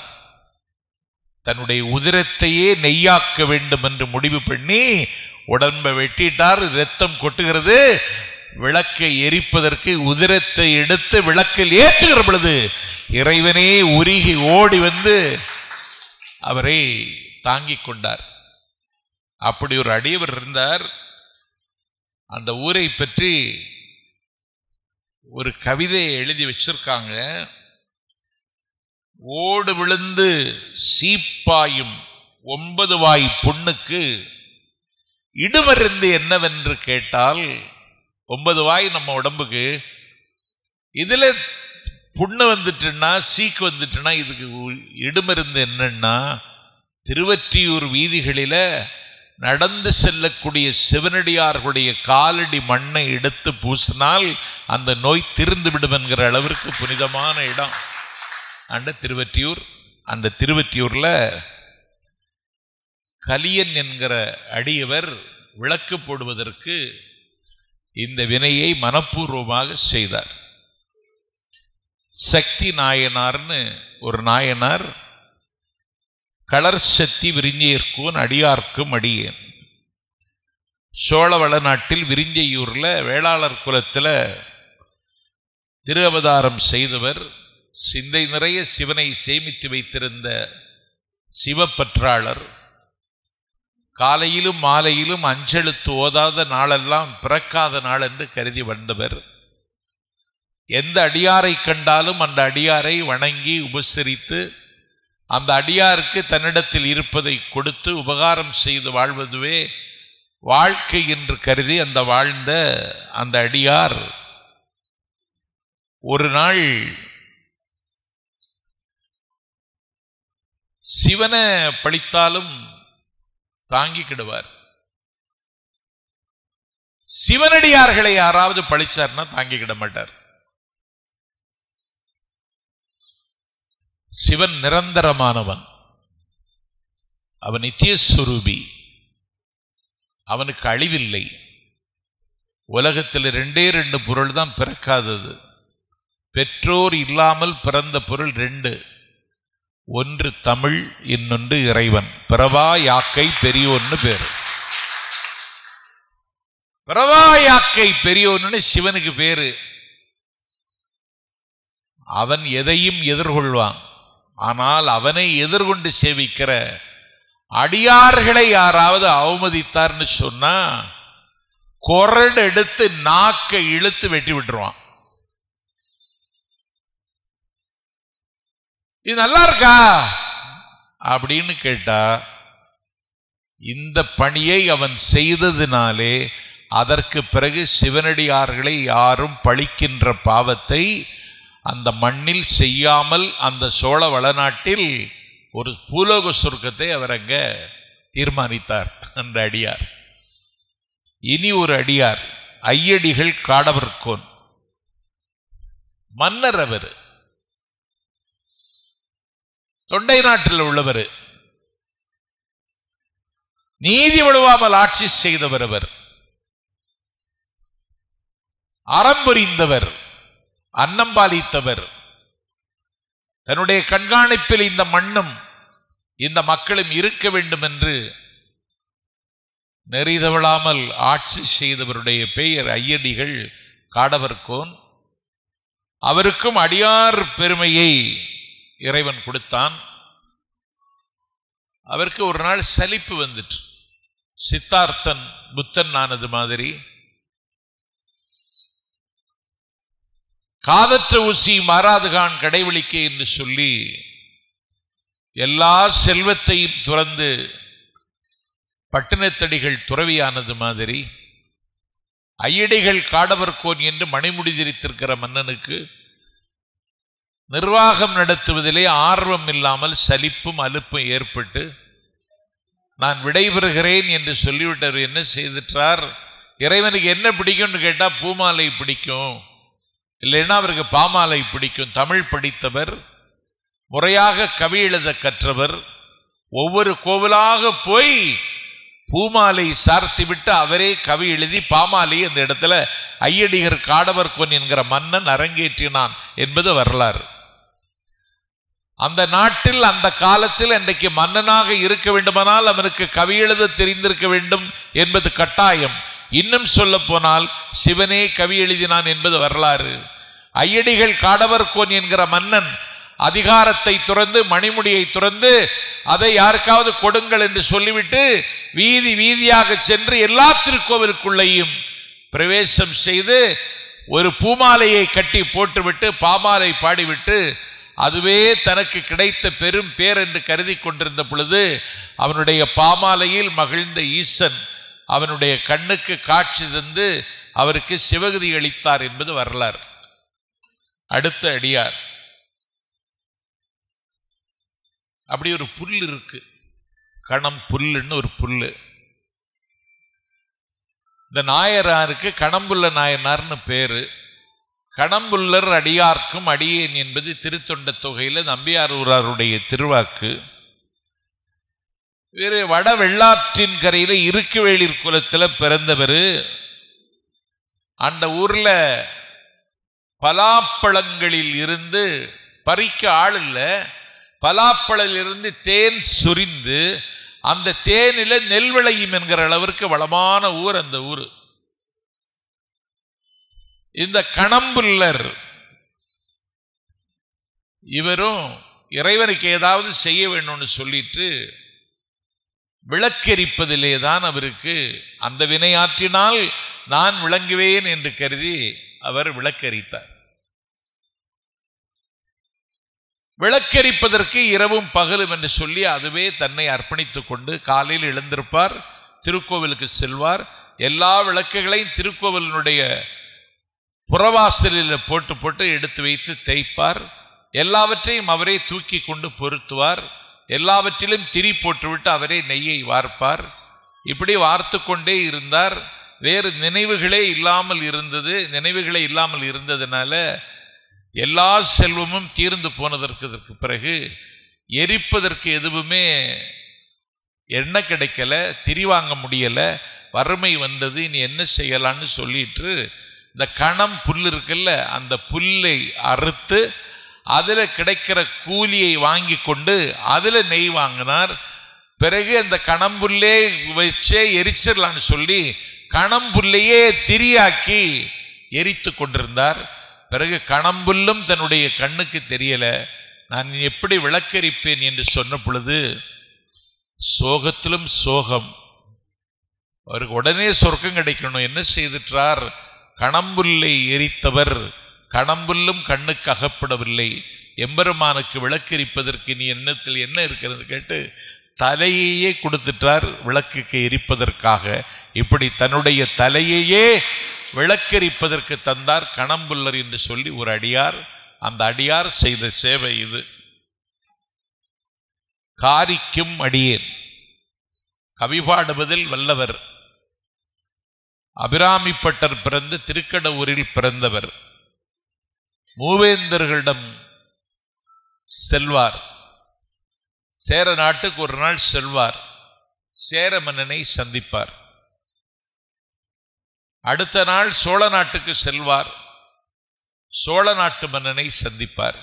தன்னுடைய உதிரத்தையே நெய்யாக்க வேண்டும் என்று முடிவு பண்ணி உடம்பை வெட்டிட்டார். இரத்தம் கொட்டுகிறது. விளக்கை எரிப்பதற்கு உதிரத்தை எடுத்து விளக்கில் ஏற்றுகிற பொழுது இறைவனே உருகி ஓடி வந்து அவரை தாங்கிக் கொண்டார். அப்படி ஒரு அடியவர் இருந்தார். அந்த ஊரை பற்றி ஒரு கவிதையை எழுதி வச்சிருக்காங்க. ஓடு விழுந்து சீப்பாயும் 9 வாய் புண்ணுக்கு இடுமருந்து என்னவென்று கேட்டால், 9 வாய் நம்ம உடம்புக்கு, இதுல புண்ணு வந்துட்டுன்னா, சீக்கு வந்துட்டுன்னா இதுக்கு இடுமருந்து என்னன்னா, திருவொற்றியூர் வீதிகளில நடந்து செல்லக்கூடிய சிவனடியார்களுடைய காலடி மண்ணை எடுத்து பூசினால் அந்த நோய் திருந்து விடும் என்கிற அளவிற்கு புனிதமான இடம் அந்த திருவொற்றியூர். அந்த திருவொற்றியூர்ல கலியன் என்கிற அடியவர் விளக்கு போடுவதற்கு இந்த வினையை மனப்பூர்வமாக செய்தார். சக்தி நாயனார்னு ஒரு நாயனார், களர் சக்தி விரிஞ்சையர்க்கும் அடியார்க்கும் அடியேன். சோழவள நாட்டில் விரிஞ்சையூர்ல வேளாளர் குலத்துல திரு அவதாரம் செய்தவர். சிந்தை நிறைய சிவனை சேமித்து வைத்திருந்த சிவப்பற்றாளர். காலையிலும் மாலையிலும் அஞ்செழுத்து ஓதாத நாளெல்லாம் பிறக்காத நாள் என்று கருதி வந்தவர். எந்த அடியாரை கண்டாலும் அந்த அடியாரை வணங்கி உபசரித்து அந்த அடியாருக்கு தன்னிடத்தில் இருப்பதை கொடுத்து உபகாரம் செய்து வாழ்வதுவே வாழ்க்கை என்று கருதி அந்த வாழ்ந்த அந்த அடியார் ஒரு நாள் சிவனை பழித்தாலும் தாங்கிக்கிடுவார். சிவனடியார்களை யாராவது பழிச்சார்னா தாங்கிக்கிட மாட்டார். சிவன் நிரந்தரமானவன், அவன் நித்தியஸ்வரூபி, அவனுக்கு அழிவில்லை. உலகத்தில் 2 பொருள் தான் பிறக்காதது. பெற்றோர் இல்லாமல் பிறந்த பொருள் 2. ஒன்று தமிழ், இன்னொன்று இறைவன். பிறவா யாக்கை பெரியோன்னு பேரு. பிறவா யாக்கை பெரியோன்னு சிவனுக்கு பேரு. அவன் எதையும் எதிர்கொள்வான். ஆனால் அவனை எதிர்கொண்டு சேவிக்கிற அடியார்களை யாராவது அவமதித்தார்னு சொன்னா கொரடு எடுத்து நாக்கை இழுத்து வெட்டி விட்டுருவான். இது நல்லா இருக்கா அப்படின்னு கேட்டா, இந்த பணியை அவன் செய்ததினாலே அதற்கு பிறகு சிவனடியார்களை யாரும் பழிக்கின்ற பாவத்தை அந்த மண்ணில் செய்யாமல் அந்த சோழ வளநாட்டில் ஒரு பூலோக சொர்க்கத்தை அவர் அங்க தீர்மானித்தார் அந்த அடியார். இனி ஒரு அடியார், ஐயடிகள் காடவர்கோன் மன்னர். அவர் தொண்டை நாட்டில் உள்ளவர். நீதி வழுவாமல் ஆட்சி செய்தவர். அவர் அறம்புரிந்தவர், அன்னம்பாலித்தவர். தன்னுடைய கண்காணிப்பில் இந்த மண்ணும் இந்த மக்களும் இருக்க வேண்டும் என்று நெறிதவளாமல் ஆட்சி செய்தவருடைய பெயர் ஐயடிகள் காடவர்கோன். அவருக்கும் அடியார் பெருமையை இறைவன் கொடுத்தான். அவருக்கு ஒரு நாள் சலிப்பு வந்துட்டு, சித்தார்த்தன் புத்தன் ஆனது மாதிரி காதற்ற ஊசி மாறாதுகான் கடைவெளிக்க என்று சொல்லி எல்லா செல்வத்தையும் துறந்து பட்டினத்தடிகள் துறவியானது மாதிரி ஐயடிகள் காடவர்கோன் என்று மணிமுடி திரித்திருக்கிற மன்னனுக்கு நிர்வாகம் நடத்துவதிலே ஆர்வம் இல்லாமல் சலிப்பும் அலுப்பும் ஏற்பட்டு நான் விடைபெறுகிறேன் என்று சொல்லிவிட்டவர் என்ன செய்துட்டார்? இறைவனுக்கு என்ன பிடிக்கும்னு கேட்டால் பூமாலை பிடிக்கும், இல்லைன்னா அவருக்கு பாமாலை பிடிக்கும். தமிழ் படித்தவர், முறையாக கவி எழுத கற்றவர், ஒவ்வொரு கோவிலாக போய் பூமாலை சார்த்தி விட்டு அவரே கவி எழுதி பாமாலை அந்த இடத்துல ஐயடிகர் காடவர்கோன் என்கிற மன்னன் அரங்கேற்றினான் என்பது வரலாறு. அந்த நாட்டில் அந்த காலத்தில் இன்றைக்கு மன்னனாக இருக்க வேண்டுமானால் அவனுக்கு கவி எழுத தெரிந்திருக்க வேண்டும் என்பது கட்டாயம். இன்னும் சொல்ல போனால் சிவனே கவி எழுதினான் என்பது வரலாறு. ஐயடிகள் காடவர்கோன் என்கிற மன்னன் அதிகாரத்தை துறந்து மணிமுடியை துறந்து அதை யாருக்காவது கொடுங்கள் என்று சொல்லிவிட்டு வீதி வீதியாக சென்று எல்லா திருக்கோவிலுக்குள்ளேயும் பிரவேசம் செய்து ஒரு பூமாலையை கட்டி போட்டுவிட்டு பாமாலை பாடிவிட்டு அதுவே தனக்கு கிடைத்த பெரும் பேர் என்று கருதி கொண்டிருந்த பொழுது அவனுடைய பாமாலையில் மகிழ்ந்த ஈசன் அவனுடைய கண்ணுக்கு காட்சி தந்து அவருக்கு சிவகதி அளித்தார் என்பது வரலாறு. அடுத்த அடியார், அப்படி ஒரு புல் இருக்கு, கணம் புல்லுன்னு ஒரு புல்லு. இந்த நாயனாருக்கு கணம்புள்ள நாயனார்னு பேரு. கணம்புள்ளர் அடியார்க்கும் அடியேன் என்பது திருத்தொண்ட தொகையில் நம்பியார் ஊராருடைய திருவாக்கு. வேறு வட வெள்ளாற்றின் கரையில் இருக்குவேளிர் குலத்தில் பிறந்தவர். அந்த ஊர்ல பலாப்பழங்களில் இருந்து பறிக்க ஆள் இல்லை, பலாப்பழத்தில் இருந்து தேன் சொரிந்து அந்த தேனில நெல் விளையும் என்கிற அளவிற்கு வளமான ஊர் அந்த ஊர். இந்த கணம்புள்ளர் இவரும் இறைவனுக்கு ஏதாவது செய்ய வேணும்னு சொல்லிட்டு விளக்கெரிப்பதிலே தான் அவருக்கு அந்த வினையாற்றினால் நான் விளங்குவேன் என்று கருதி அவர் விளக்கெரித்தார். விளக்கெரிப்பதற்கு இரவும் பகலும் என்று சொல்லி அதுவே தன்னை அர்ப்பணித்துக் கொண்டு காலையில் எழுந்திருப்பார், திருக்கோவிலுக்கு செல்வார். எல்லா விளக்குகளையும் திருக்கோவிலினுடைய புறவாசலில் போட்டு போட்டு எடுத்து வைத்து தேய்ப்பார். எல்லாவற்றையும் அவரே தூக்கி கொண்டு பொருத்துவார். எல்லாவற்றிலும் திரி போட்டுவிட்டு அவரே நெய்யை வார்ப்பார். இப்படி வார்த்து கொண்டே இருந்தார். வேறு நினைவுகளே இல்லாமல் இருந்ததுனால எல்லா செல்வமும் தீர்ந்து போனதற்கு பிறகு எரிப்பதற்கு எதுவுமே எண்ணெய் கிடைக்கல, திரி வாங்க முடியல, வறுமை வந்தது. இனி என்ன செய்யலான்னு சொல்லிட்டு இந்த கணம் புல் இருக்குல்ல, அந்த புல்லை அறுத்து அதில் கிடைக்கிற கூலியை வாங்கி கொண்டு அதில் நெய் வாங்கினார். பிறகு அந்த கணம்புல்லே வச்சே எரிச்சிடலான்னு சொல்லி கணம்புல்லையே திரியாக்கி எரித்து கொண்டிருந்தார். பிறகு கணம்புல்லும் தன்னுடைய கண்ணுக்கு தெரியல. நான் எப்படி விளக்கெரிப்பேன் என்று சொன்ன பொழுது சோகத்திலும் சோகம். அவருக்கு உடனே சொர்க்கம் கிடைக்கணும். என்ன செய்துட்டார்? கணம்புல்லை எரித்தவர் கணம்புல்லும் கண்ணுக்கு அகப்படவில்லை. எம்பெருமானுக்கு விளக்கெரிப்பதற்கு நீ எண்ணத்தில் என்ன இருக்கிறது கேட்டு தலையையே கொடுத்துட்டார் விளக்குக்கு எரிப்பதற்காக. இப்படி தன்னுடைய தலையையே விளக்கெரிப்பதற்கு தந்தார் கணம்புல்லர் என்று சொல்லி ஒரு அடியார். அந்த அடியார் செய்த சேவை இது. காரிக்கும் அடியேன், கவி பாடுவதில் வல்லவர். அபிராமிப்பட்டர் பிறந்து திருக்கடவூரில் பிறந்தவர். மூவேந்தர்களிடம் செல்வார். சேர நாட்டுக்கு ஒரு நாள் செல்வார். சேர மன்னனை சந்திப்பார். அடுத்த நாள் சோழ நாட்டுக்கு செல்வார். சோழ நாட்டு மன்னனை சந்திப்பார்.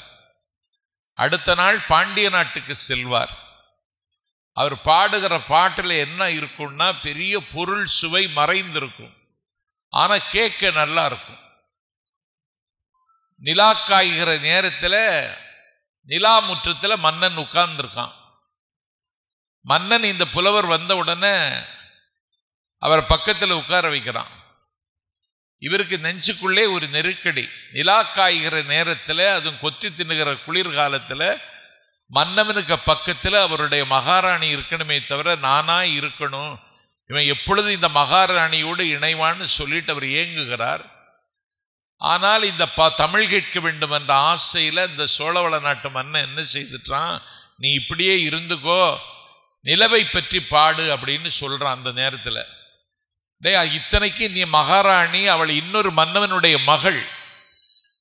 அடுத்த நாள் பாண்டிய நாட்டுக்கு செல்வார். அவர் பாடுகிற பாட்டில் என்ன இருக்கும்னா பெரிய பொருள் சுவை மறைந்திருக்கும். ஆனா கேட்க நல்லா இருக்கும். நிலா காய்கிற நேரத்தில் நிலா முற்றத்தில் மன்னன் உட்கார்ந்துருக்கான். மன்னன் இந்த புலவர் வந்த உடனே அவர் பக்கத்தில் உட்கார வைக்கிறான். இவருக்கு நெஞ்சுக்குள்ளே ஒரு நெருக்கடி. நிலா காய்கிற நேரத்தில், அதுவும் கொத்தி தின்னுகிற குளிர்காலத்தில் மன்னவனுக்கு பக்கத்தில் அவருடைய மகாராணி இருக்கணுமே தவிர நானா இருக்கணும், இவன் எப்பொழுது இந்த மகாராணியோடு இணைவான்னு சொல்லிட்டு அவர் ஏங்குகிறார். ஆனால் இந்த தமிழ் கேட்க வேண்டும் என்ற ஆசையில் இந்த சோழவள நாட்டு மன்னன் என்ன செய்துட்டான், நீ இப்படியே இருந்துக்கோ, நிலவை பற்றி பாடு அப்படின்னு சொல்றான். அந்த நேரத்தில் இத்தனைக்கு நீ மகாராணி, அவள் இன்னொரு மன்னவனுடைய மகள்,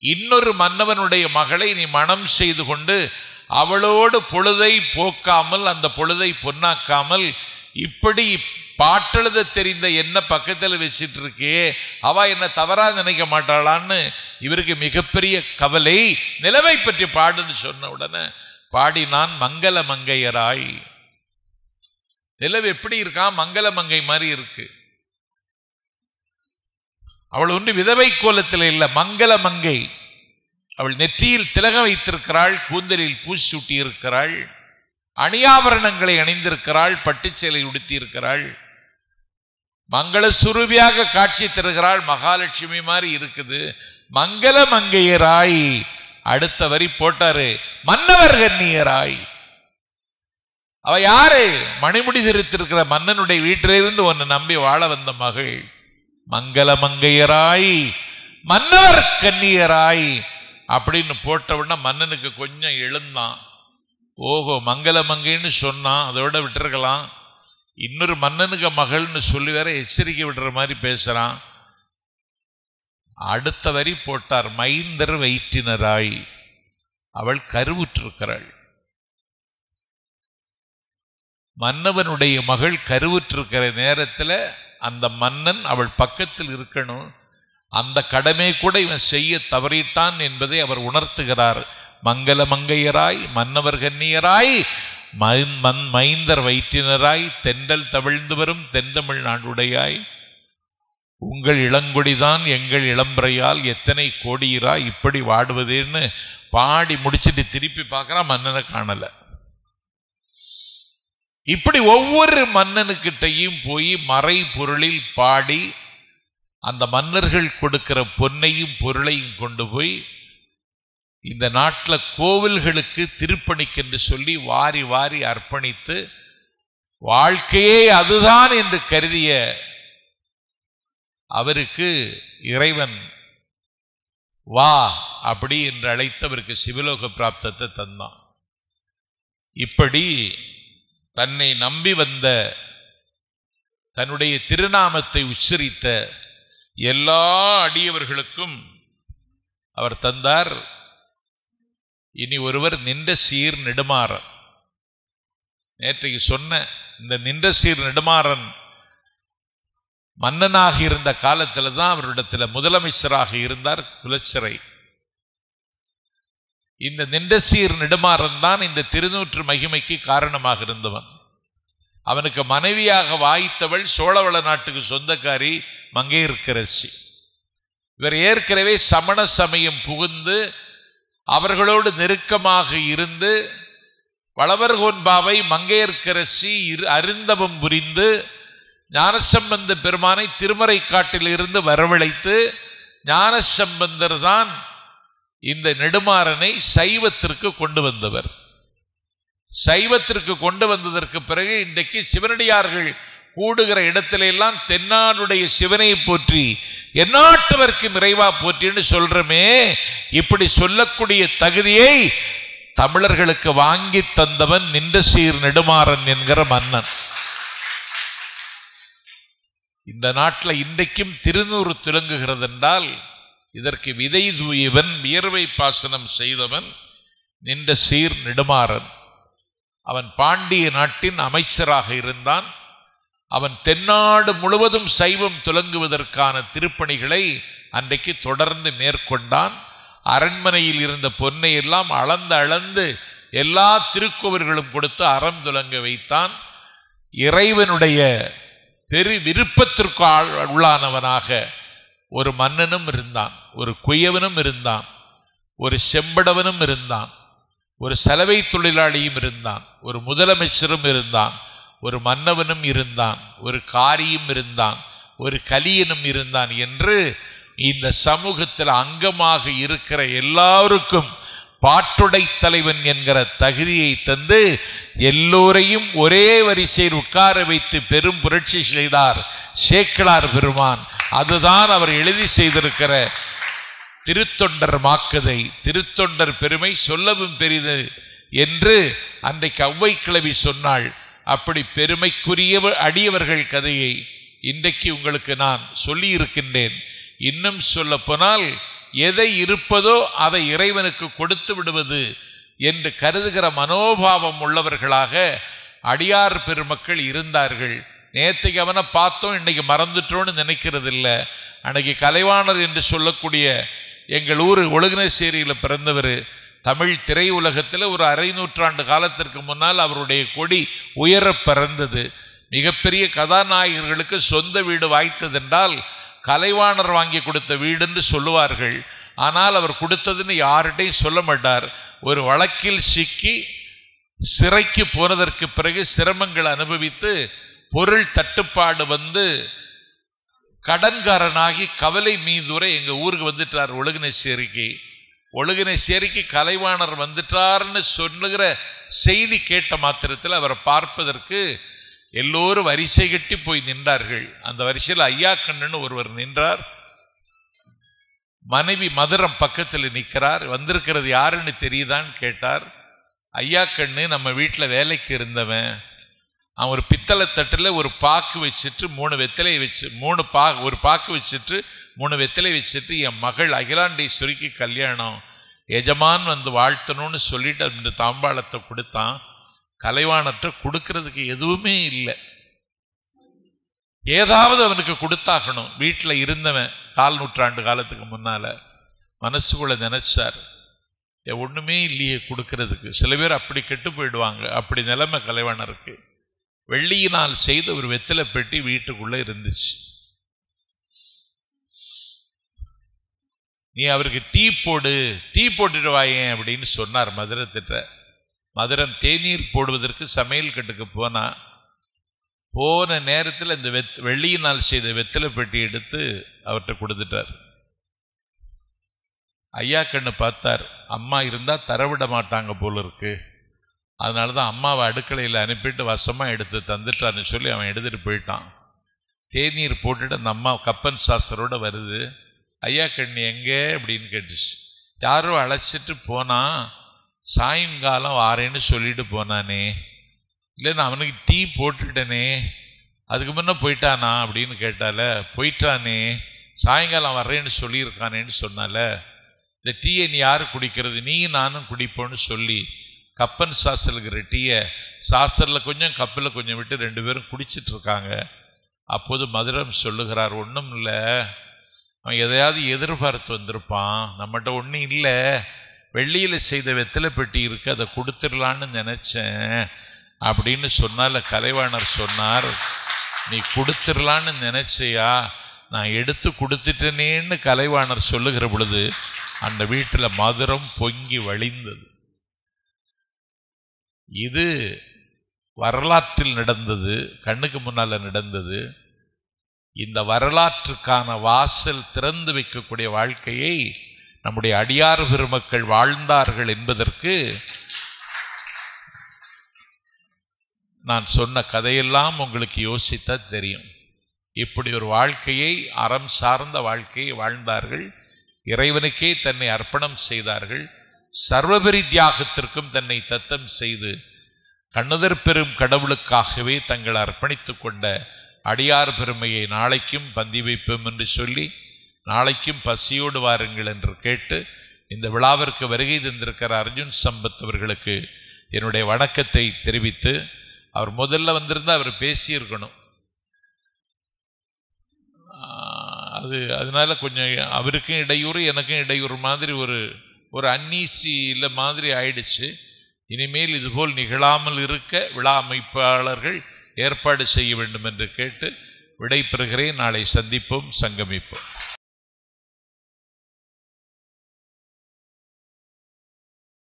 இன்னொரு மன்னவனுடைய மகளை நீ மணம் செய்து கொண்டு அவளோடு பொழுதை போக்காமல், அந்த பொழுதை பொன்னாக்காமல், இப்படி பாட்டெழுத தெரிந்த என்ன பக்கத்தில் வச்சிட்டு இருக்கே, அவ என்ன தவறா நினைக்க மாட்டாளான்னு இவருக்கு மிகப்பெரிய கவலை. நிலவை பற்றி பாடுன்னு சொன்ன உடனே பாடினான் மங்கள மங்கையராய். நிலவு எப்படி இருக்கான்? மங்கள மங்கை மாதிரி இருக்கு. அவள் ஒன்று விதவை கோலத்தில் இல்லை, மங்கள மங்கை. அவள் நெற்றியில் திலகம் வைத்திருக்கிறாள், கூந்தலில் பூசி சூட்டி இருக்கிறாள், அணியாபரணங்களை அணிந்திருக்கிறாள், பட்டுச்சேலை உடுத்தி இருக்கிறாள், மங்கள சுரூபியாக காட்சி தருகிறாள், மகாலட்சுமி மாதிரி இருக்குது. மங்கள மங்கையராய். அடுத்த வரி போட்டாரு, மன்னவர் கண்ணியராய். அவ யாரு? மணிமுடி சிரித்திருக்கிற மன்னனுடைய வீட்டிலிருந்து உன்னை நம்பி வாழ வந்த மகள். மங்கள மங்கையராய், மன்னவர் கண்ணியராய் அப்படின்னு போட்டவுடனே மன்னனுக்கு கொஞ்சம் எழுந்தான். ஓஹோ, மங்கள மங்கைன்னு சொன்னான், அதோட விட்டுருக்கலாம். இன்னொரு மன்னனுக்கு மகள்னு சொல்லி வேற எச்சரிக்கை விடுற மாதிரி பேசுறான். அடுத்த வரி போட்டார், மைந்தர் வயிற்றினராய். அவள் கருவுற்றிருக்கிறாள். மன்னவனுடைய மகள் கருவுற்றிருக்கிற நேரத்தில் அந்த மன்னன் அவள் பக்கத்தில் இருக்கணும். அந்த கடமை கூட இவன் செய்ய தவறிட்டான் என்பதை அவர் உணர்த்துகிறார். மங்கள மங்கையராய், மன்னவர் கண்ணியராய், மைந்தர் வயிற்றினராய், தென்றல் தவிழ்ந்து வரும் தென்தமிழ் நாடுடையாய், உங்கள் இளங்கொடிதான் எங்கள் இளம்பரையால் எத்தனை கோடியிராய் இப்படி வாடுவதேன்னு பாடி முடிச்சுட்டு திருப்பி பார்க்கறான், மன்னனை காணல. இப்படி ஒவ்வொரு மன்னனுக்கிட்டையும் போய் மறை பொருளில் பாடி அந்த மன்னர்கள் கொடுக்கிற பொன்னையும் பொருளையும் கொண்டு போய் இந்த நாட்டில் கோவில்களுக்கு திருப்பணிக்கென்று சொல்லி வாரி வாரி அர்ப்பணித்து வாழ்க்கையே அதுதான் என்று கருதிய அவருக்கு இறைவன் வா அப்படி என்று அழைத்தவருக்கு சிவலோக பிராப்தத்தை தந்தான். இப்படி தன்னை நம்பி வந்த, தன்னுடைய திருநாமத்தை உச்சரித்த எல்லா அடியவர்களுக்கும் அவர் தந்தார். இனி ஒருவர் நின்ற சீர் நெடுமாறன். நேற்றைக்கு சொன்ன இந்த நின்ற சீர் நெடுமாறன் மன்னனாக இருந்த காலத்தில் தான் அவரிடத்தில் முதலமைச்சராக இருந்தார் குலச்சிறை. இந்த நின்றசீர் நெடுமாறன் தான் இந்த திருநூற்று மகிமைக்கு காரணமாக இருந்தவன். அவனுக்கு மனைவியாக வாய்த்தவள் சோழவள நாட்டுக்கு சொந்தக்காரி மங்கையர்க்கரசி. இவர் ஏற்கனவே சமண சமயம் புகுந்து அவர்களோடு நெருக்கமாக இருந்து வளவர்கோன்பாவை மங்கையர்க்கரசி அருந்தவம் புரிந்து ஞானசம்பந்த பெருமானை திருமறை காட்டில் இருந்து வரவழைத்து ஞானசம்பந்தர் தான் இந்த நெடுமாறனை சைவத்திற்கு கொண்டு வந்தவர். சைவத்திற்கு கொண்டு வந்ததற்கு பிறகு இன்றைக்கு சிவனடியார்கள் கூடுகிற இடத்திலெல்லாம் தென்னாடுடைய சிவனை போற்றி எந்நாட்டவர்க்கும் இறைவா போற்றின்னு சொல்றமே, இப்படி சொல்லக்கூடிய தகுதியை தமிழர்களுக்கு வாங்கி தந்தவன் நின்ற சீர் நெடுமாறன் என்கிற மன்னன். இந்த நாட்டில் இன்றைக்கும் திருநூறு துலங்குகிறது என்றால் இதற்கு விதை தூயவன், வியர்வை பாசனம் செய்தவன் நின்ற சீர் நெடுமாறன். அவன் பாண்டிய நாட்டின் அமைச்சராக இருந்தான். அவன் தென்னாடு முழுவதும் சைவம் துலங்குவதற்கான திருப்பணிகளை அன்றைக்கு தொடர்ந்து மேற்கொண்டான். அரண்மனையில் இருந்த பொன்னை எல்லாம் அளந்து எல்லா திருக்கோவில்களும் கொடுத்து அறம் துலங்க வைத்தான். இறைவனுடைய பெரு விருப்பத்திற்கு உள்ளானவனாக ஒரு மன்னனும் இருந்தான், ஒரு குயவனும் இருந்தான், ஒரு செம்படவனும் இருந்தான், ஒரு சலவை தொழிலாளியும் இருந்தான், ஒரு முதலமைச்சரும் இருந்தான், ஒரு மன்னவனும் இருந்தான், ஒரு காரியும் இருந்தான், ஒரு கலியனும் இருந்தான் என்று இந்த சமூகத்தில் அங்கமாக இருக்கிற எல்லாருக்கும் பாட்டுடை தலைவன் என்கிற தகுதியை தந்து எல்லோரையும் ஒரே வரிசையில் உட்கார வைத்து பெரும் புரட்சி செய்தார் சேக்கிழார் பெருமான். அதுதான் அவர் எழுதி செய்திருக்கிற திருத்தொண்டர் மாக்கதை. திருத்தொண்டர் பெருமை சொல்லவும் பெரிது என்று அன்றைக்கு ஔவை கிழவி சொன்னாள். அப்படி பெருமைக்குரிய அடியவர்கள் கதையை இன்றைக்கு உங்களுக்கு நான் சொல்லி இருக்கின்றேன். இன்னும் சொல்ல போனால் எதை இருப்பதோ அதை இறைவனுக்கு கொடுத்து விடுவது என்று கருதுகிற மனோபாவம் உள்ளவர்களாக அடியார் பெருமக்கள் இருந்தார்கள். நேற்றைக்கு அவனை பார்த்தோம், இன்னைக்கு மறந்துட்டோன்னு நினைக்கிறது இல்லை. அன்னைக்கு கலைவாணர் என்று சொல்லக்கூடிய எங்கள் ஊர் ஒழுகினசேரியில் பிறந்தவர். தமிழ் திரையுலகத்தில் ஒரு 1/2 நூற்றாண்டு காலத்திற்கு முன்னால் அவருடைய கொடி உயர பிறந்தது. மிகப்பெரிய கதாநாயகர்களுக்கு சொந்த வீடு வாய்த்ததென்றால் கலைவாணர் வாங்கி கொடுத்த வீடுன்னு சொல்லுவார்கள். ஆனால் அவர் கொடுத்ததுன்னு யார்கிட்டையும் சொல்ல மாட்டார். ஒரு வழக்கில் சிக்கி சிறைக்கு போனதற்கு பிறகு சிரமங்கள் அனுபவித்து பொருள் தட்டுப்பாடு வந்து கடன்காரனாகி கவலை மீதுரை எங்கள் ஊருக்கு வந்துட்டார் ஒழுகினசேரிக்கு. ஒழுகினசேரிக்கு கலைவாணர் வந்துட்டார்னு சொல்லுகிற செய்தி கேட்ட மாத்திரத்தில் அவரை பார்ப்பதற்கு எல்லோரும் வரிசை கட்டி போய் நின்றார்கள். அந்த வரிசையில் ஐயா கண்ணுன்னு ஒருவர் நின்றார். மனைவி மதுரம் பக்கத்தில் நிற்கிறார். வந்திருக்கிறது யாருன்னு தெரியுதான்னு கேட்டார். ஐயா கண்ணு நம்ம வீட்டில் வேலைக்கு இருந்தவன். அவன் ஒரு பித்தளை தட்டில் ஒரு பாக்கு வச்சுட்டு 3 வெத்தலை வச்சு ஒரு பாக்கு வச்சுட்டு 3 வெத்தலை வச்சுட்டு என் மகள் அகிலாண்டேஸ்வரிக்கு கல்யாணம், எஜமான் வந்து வாழ்த்தணும்னு சொல்லிட்டு அந்த தாம்பாளத்தை கொடுத்தான். கலைவாணற்ற கொடுக்கறதுக்கு எதுவுமே இல்லை. ஏதாவது அவனுக்கு கொடுத்தாகணும். வீட்டில் இருந்தவன் 4 நூற்றாண்டு காலத்துக்கு முன்னால மனசுக்குள்ள நினைச்சார், ஒண்ணுமே இல்லையே கொடுக்கறதுக்கு. சில பேர் அப்படி கெட்டு போயிடுவாங்க. அப்படி நிலைமை கலைவாணருக்கு. வெள்ளியினால் செய்த ஒரு வெத்தலை பெட்டி வீட்டுக்குள்ள இருந்துச்சு. நீ அவருக்கு டீ போட்டுட்டு வாயேன் அப்படின்னு சொன்னார் மதுரத்திட்ட. மதுரம் தேநீர் போடுவதற்கு சமையல் கட்டுக்கு போன நேரத்தில் இந்த வெள்ளியினால் செய்த வெத்தலை பெட்டி எடுத்து அவர்கிட்ட கொடுத்துட்டார். ஐயா கண்ணு பார்த்தார், அம்மா இருந்தால் தரவிட மாட்டாங்க போல இருக்கு, அதனால தான் அம்மாவை அடுக்கலையில் அனுப்பிட்டு வசமாக எடுத்து தந்துட்டான்னு சொல்லி அவன் எடுத்துகிட்டு போயிட்டான். தேநீர் போட்டுட்டு அந்த அம்மா கப்பன் சாஸ்தரோடு வருது. ஐயா கண்ணு எங்கே அப்படின்னு கேட்டுச்சு. யாரோ அழைச்சிட்டு போனா, சாயங்காலம் வாரேன்னு சொல்லிட்டு போனானே, இல்லை நான் அவனுக்கு டீ போட்டுட்டேனே, அதுக்கு முன்னே போயிட்டானா அப்படின்னு கேட்டால. போயிட்டானே, சாயங்காலம் வர்றேன்னு சொல்லியிருக்கானேன்னு சொன்னால. இந்த டீயை நீ யாரு குடிக்கிறது, நீ நானும் குடிப்போன்னு சொல்லி கப்பன் சாஸ்திரங்கிற டீயை சாஸ்திரில் கொஞ்சம் கப்பில் கொஞ்சம் விட்டு 2 பேரும் குடிச்சிட்டு இருக்காங்க. அப்போது மதுரம் சொல்லுகிறார், ஒன்றும் இல்லை, அவன் எதையாவது எதிர்பார்த்து வந்திருப்பான், நம்மகிட்ட ஒன்றும் இல்லை, வெள்ளியில் செய்த வெத்தலை பெட்டி இருக்கு, அதை கொடுத்துடலான்னு நினச்சேன் அப்படின்னு சொன்னால. கலைவாணர் சொன்னார், நீ கொடுத்துடலான்னு நினைச்சியா, நான் எடுத்து கொடுத்துட்டேனேன்னு கலைவாணர் சொல்லுகிற பொழுது அந்த வீட்டில் மதுரம் பொங்கி வழிந்தது. இது வரலாற்றில் நடந்தது, கண்ணுக்கு முன்னால நடந்தது. இந்த வரலாற்றுக்கான வாசல் திறந்து வைக்கக்கூடிய வாழ்க்கையை நம்முடைய அடியார் பெருமக்கள் வாழ்ந்தார்கள் என்பதற்கு நான் சொன்ன கதையெல்லாம் உங்களுக்கு யோசித்தா தெரியும். இப்படி ஒரு வாழ்க்கையை, அறம் சார்ந்த வாழ்க்கையை வாழ்ந்தார்கள். இறைவனுக்கே தன்னை அர்ப்பணம் செய்தார்கள். சர்வபெரி தியாகத்திற்கும் தன்னை தத்தம் செய்து கண்ணுதர் பெரும் கடவுளுக்காகவே தங்களை அர்ப்பணித்து கொண்ட அடியார் பெருமையை நாளைக்கும் பந்தி வைப்போம் என்று சொல்லி, நாளைக்கும் பசியோடு வாருங்கள் என்று கேட்டு, இந்த விழாவிற்கு வருகை தந்திருக்கிற அர்ஜுன் சம்பத் அவர்களுக்கு என்னுடைய வணக்கத்தை தெரிவித்து, அவர் முதல்ல வந்திருந்தால் அவர் பேசியிருக்கணும். அதனால கொஞ்சம் அவருக்கும் இடையூறு எனக்கும் இடையூறு மாதிரி ஒரு அன்னீசியில் மாதிரி ஆயிடுச்சு. இனிமேல் இதுபோல் நிகழாமல் இருக்க விழா அமைப்பாளர்கள் ஏற்பாடு செய்ய வேண்டும் என்று கேட்டு விடை பெறுகிறேன். நாளை சந்திப்போம், சங்கமிப்போம்.